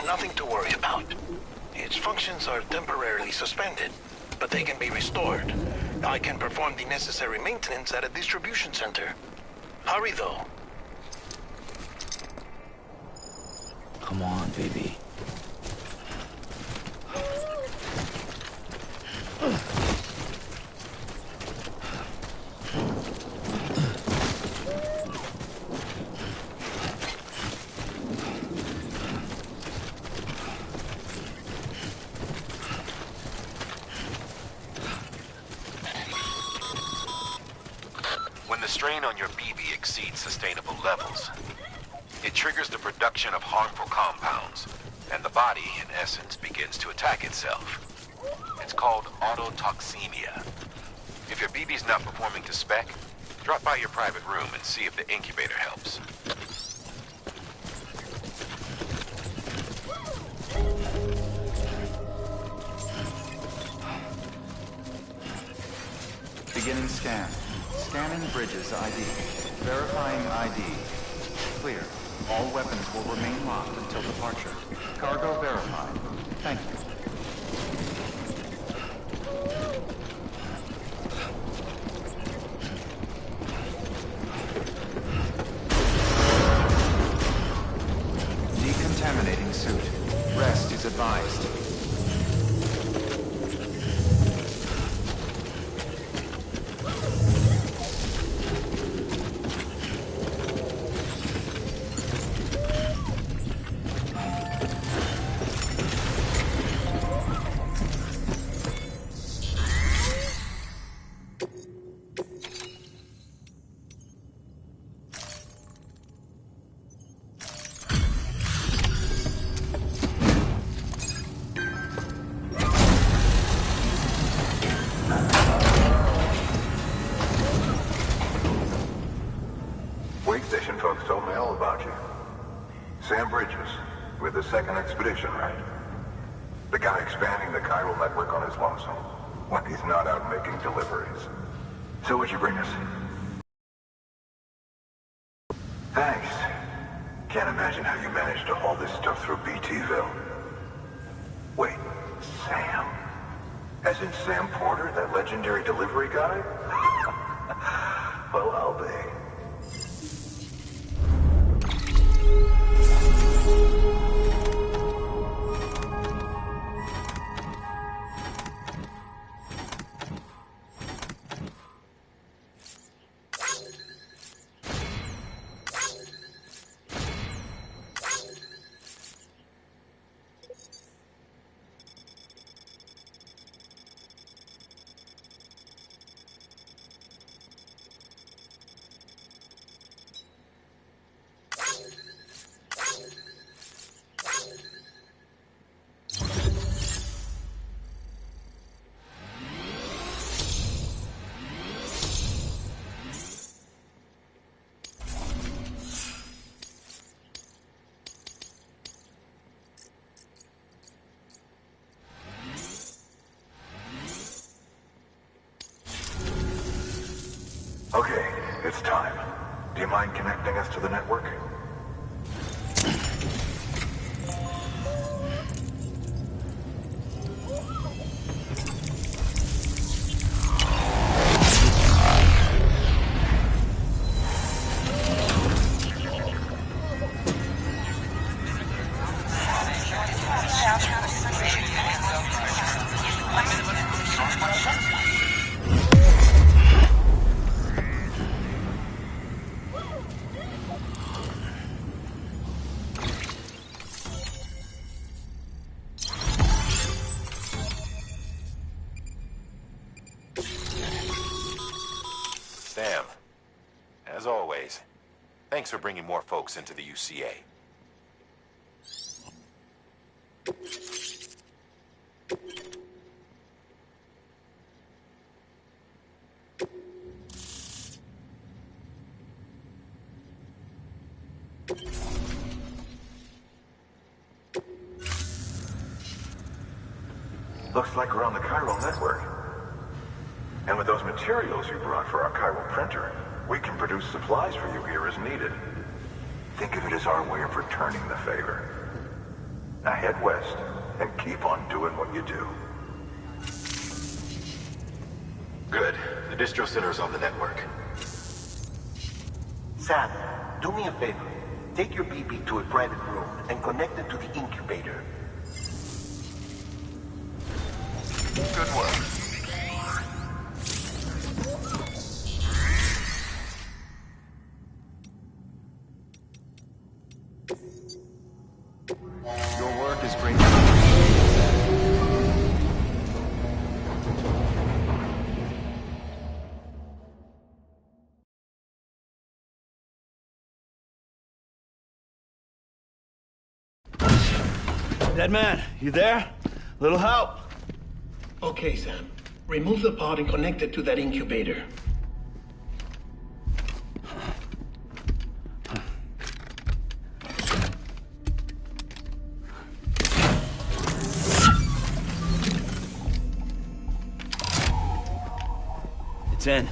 Nothing to worry about. Its functions are temporarily suspended, but they can be restored. I can perform the necessary maintenance at a distribution center. Hurry, though. Come on, baby. When the strain on your BB exceeds sustainable levels, it triggers the production of harmful compounds, and the body, in essence, begins to attack itself. It's called autotoxemia. If your BB's not performing to spec, drop by your private room and see if the incubator helps. Beginning scan. Scanning Bridges ID. Verifying ID. Clear. All weapons will remain locked until departure. Cargo verified. Thank you. Decontaminating suit. Rest is advised. Wake station folks told me all about you. Sam Bridges, with the second expedition, right? The guy expanding the chiral network on his lonesome, when he's not out making deliveries. So what'd you bring us? Thanks. Can't imagine how you managed to haul this stuff through BTville. Wait, Sam? As in Sam Porter, that legendary delivery guy? Well, I'll be. Okay, it's time. Do you mind connecting us to the network? Sam, as always, thanks for bringing more folks into the UCA. Looks like we're on the chiral network. And with those materials you brought for our chiral printer, we can produce supplies for you here as needed. think of it as our way of returning the favor. Now head west and keep on doing what you do. Good. The distro center's on the network. Sam, do me a favor. Take your BB to a private room and connect it to the incubator. Good work. Your work is great. Dead man, you there? Little help? Okay, Sam. Remove the pod and connect it to that incubator. It's in.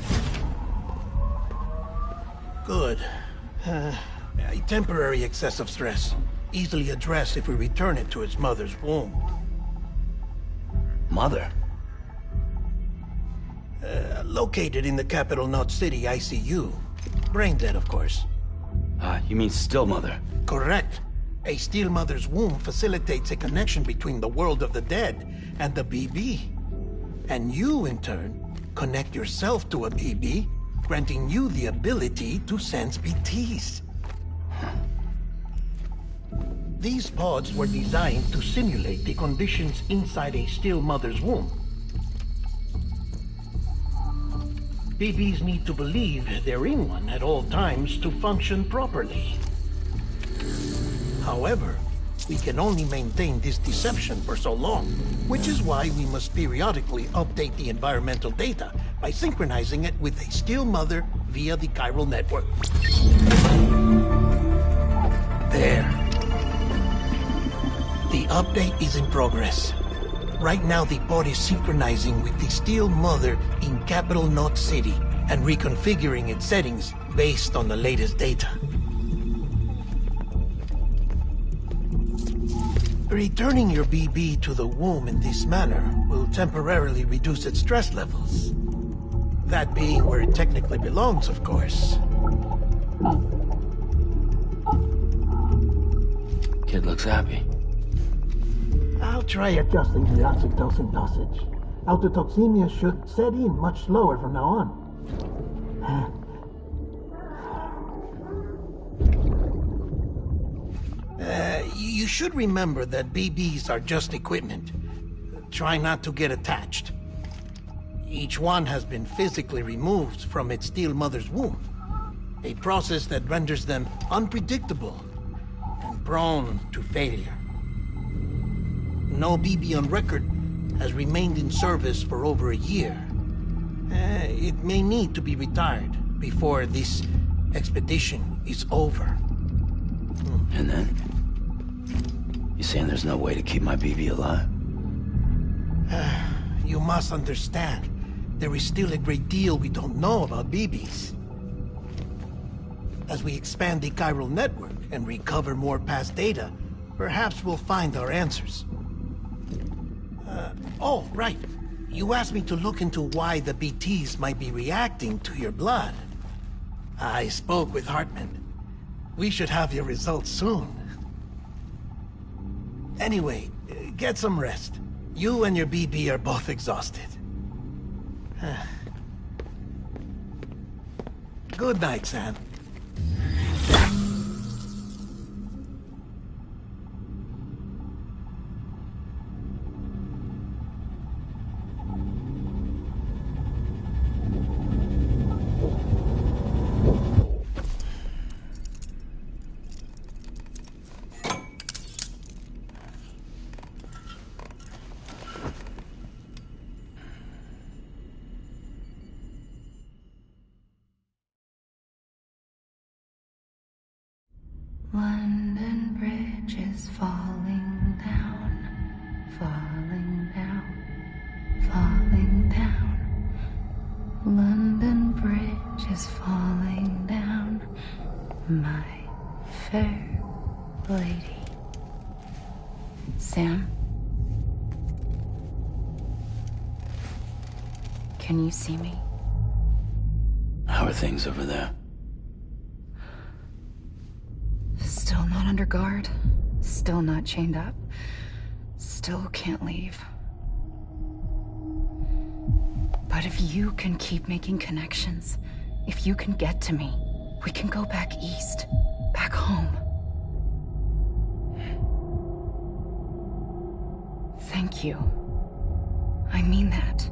Good. A temporary excessive stress. Easily addressed if we return it to its mother's womb. Mother? Located in the capital Knot City ICU. Brain dead, of course. You mean still mother? Correct. A steel mother's womb facilitates a connection between the world of the dead and the BB. And you, in turn, connect yourself to a BB, granting you the ability to sense BTs. These pods were designed to simulate the conditions inside a still mother's womb. BBs need to believe they're in one at all times to function properly. However, we can only maintain this deception for so long, which is why we must periodically update the environmental data by synchronizing it with a still mother via the chiral network. There. The update is in progress. Right now, the pod is synchronizing with the Steel Mother in Capital Knot City and reconfiguring its settings based on the latest data. Returning your BB to the womb in this manner will temporarily reduce its stress levels. That being where it technically belongs, of course. Kid looks happy. I'll try adjusting the oxytocin dosage. Autotoxemia should set in much slower from now on. You should remember that BBs are just equipment. Try not to get attached. Each one has been physically removed from its steel mother's womb. A process that renders them unpredictable and prone to failure. No BB on record has remained in service for over a year. It may need to be retired before this expedition is over. And then? You saying there's no way to keep my BB alive? You must understand, there is still a great deal we don't know about BBs. As we expand the chiral network and recover more past data, perhaps we'll find our answers. Oh, right. You asked me to look into why the BTs might be reacting to your blood. I spoke with Hartman. We should have your results soon. Anyway, get some rest. You and your BB are both exhausted. Good night, Sam. Sam? Can you see me? How are things over there? Still not under guard. Still not chained up. Still can't leave. But if you can keep making connections, if you can get to me, we can go back east. Back home. Thank you. I mean that.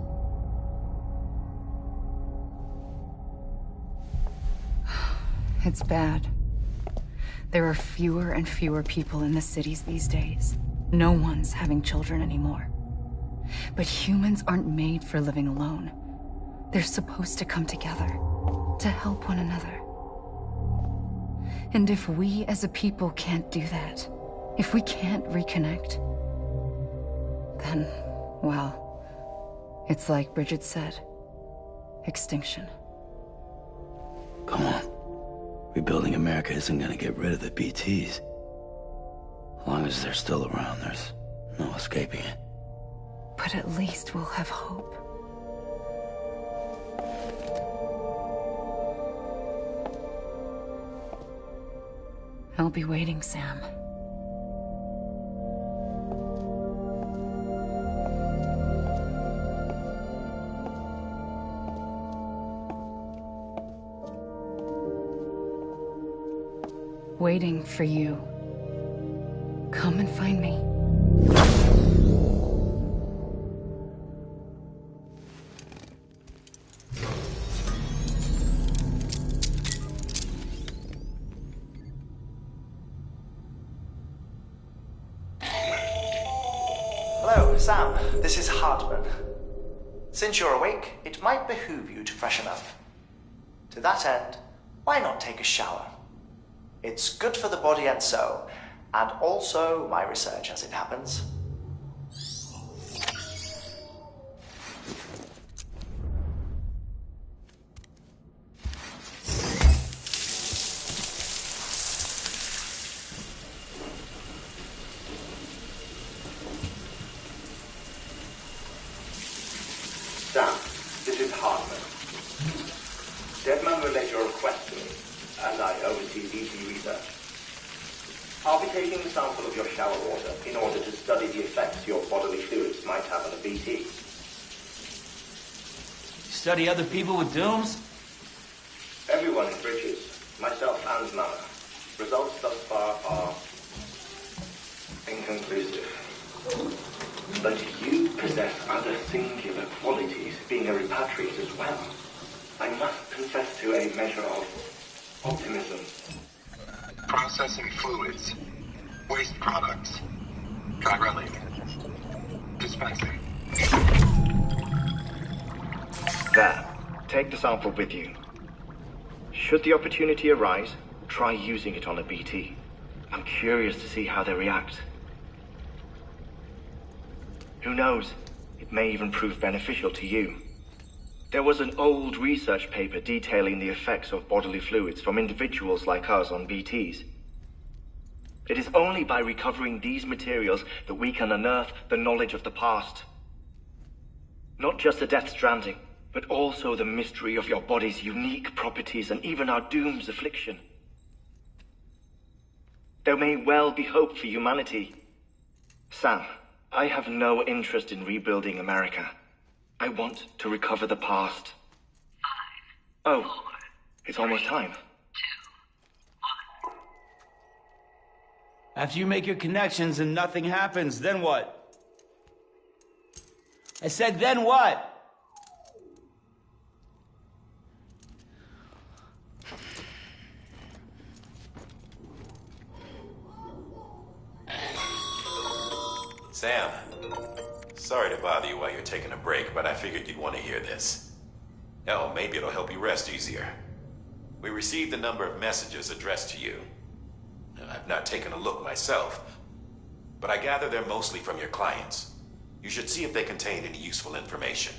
It's bad. There are fewer and fewer people in the cities these days. No one's having children anymore. But humans aren't made for living alone. They're supposed to come together, to help one another. And if we as a people can't do that, if we can't reconnect, then, well, it's like Bridget said, extinction. Come on. Rebuilding America isn't gonna get rid of the BTs. As long as they're still around, there's no escaping it. But at least we'll have hope. I'll be waiting, Sam. Waiting for you. Come and find me. Hello, Sam. This is Hartman. Since you're awake, it might behoove you to freshen up. To that end, why not take a shower? It's good for the body and soul, and also my research as it happens. Sam, this is Hartman. Deadman relayed your request to me, as I oversee BT research. I'll be taking a sample of your shower water in order to study the effects your bodily fluids might have on a BT. Study other people with dooms? Everyone in Bridges, myself and Mama. Results thus far are inconclusive. But you possess other singular qualities, being a repatriate as well. I must confess to a measure of optimism. Processing fluids. Waste products. Chirelli. Dispensing. There. Take the sample with you. Should the opportunity arise, try using it on a BT. I'm curious to see how they react. Who knows? It may even prove beneficial to you. There was an old research paper detailing the effects of bodily fluids from individuals like us on BTs. It is only by recovering these materials that we can unearth the knowledge of the past. Not just the Death Stranding, but also the mystery of your body's unique properties and even our doom's affliction. There may well be hope for humanity. Sam, I have no interest in rebuilding America. I want to recover the past. 5, oh, 4, it's almost time. 2, 1. After you make your connections and nothing happens, then what? I said, then what? Sam, sorry to bother you while you're taking a break, but I figured you'd want to hear this. Hell, maybe it'll help you rest easier. We received a number of messages addressed to you. I've not taken a look myself, but I gather they're mostly from your clients. You should see if they contain any useful information.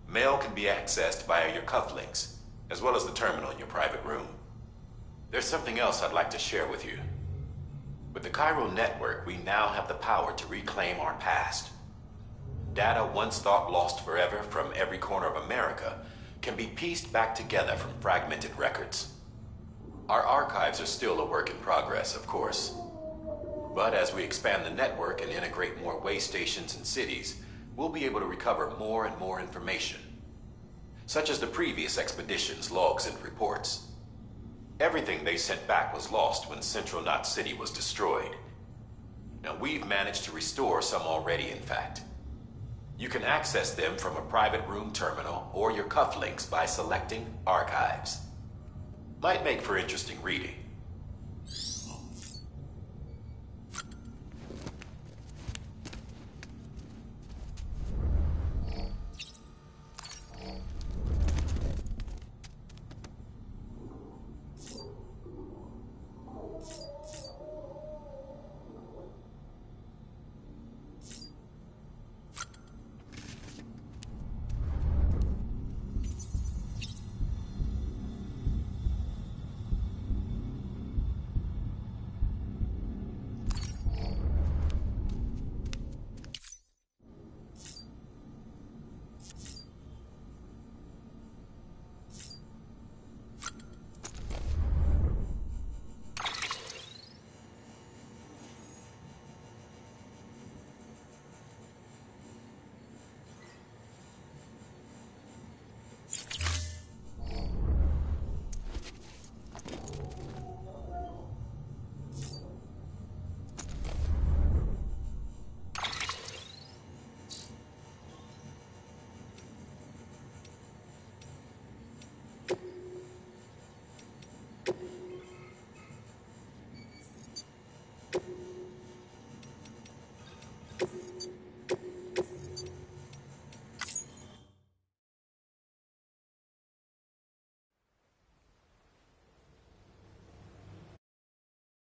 Mail can be accessed via your cufflinks, as well as the terminal in your private room. There's something else I'd like to share with you. With the Chiral network, we now have the power to reclaim our past. Data once thought lost forever from every corner of America can be pieced back together from fragmented records. Our archives are still a work in progress, of course. But as we expand the network and integrate more way stations and cities, we'll be able to recover more and more information, such as the previous expedition's logs and reports. Everything they sent back was lost when Central Knot City was destroyed. Now, we've managed to restore some already, in fact. You can access them from a private room terminal or your cufflinks by selecting Archives. Might make for interesting reading.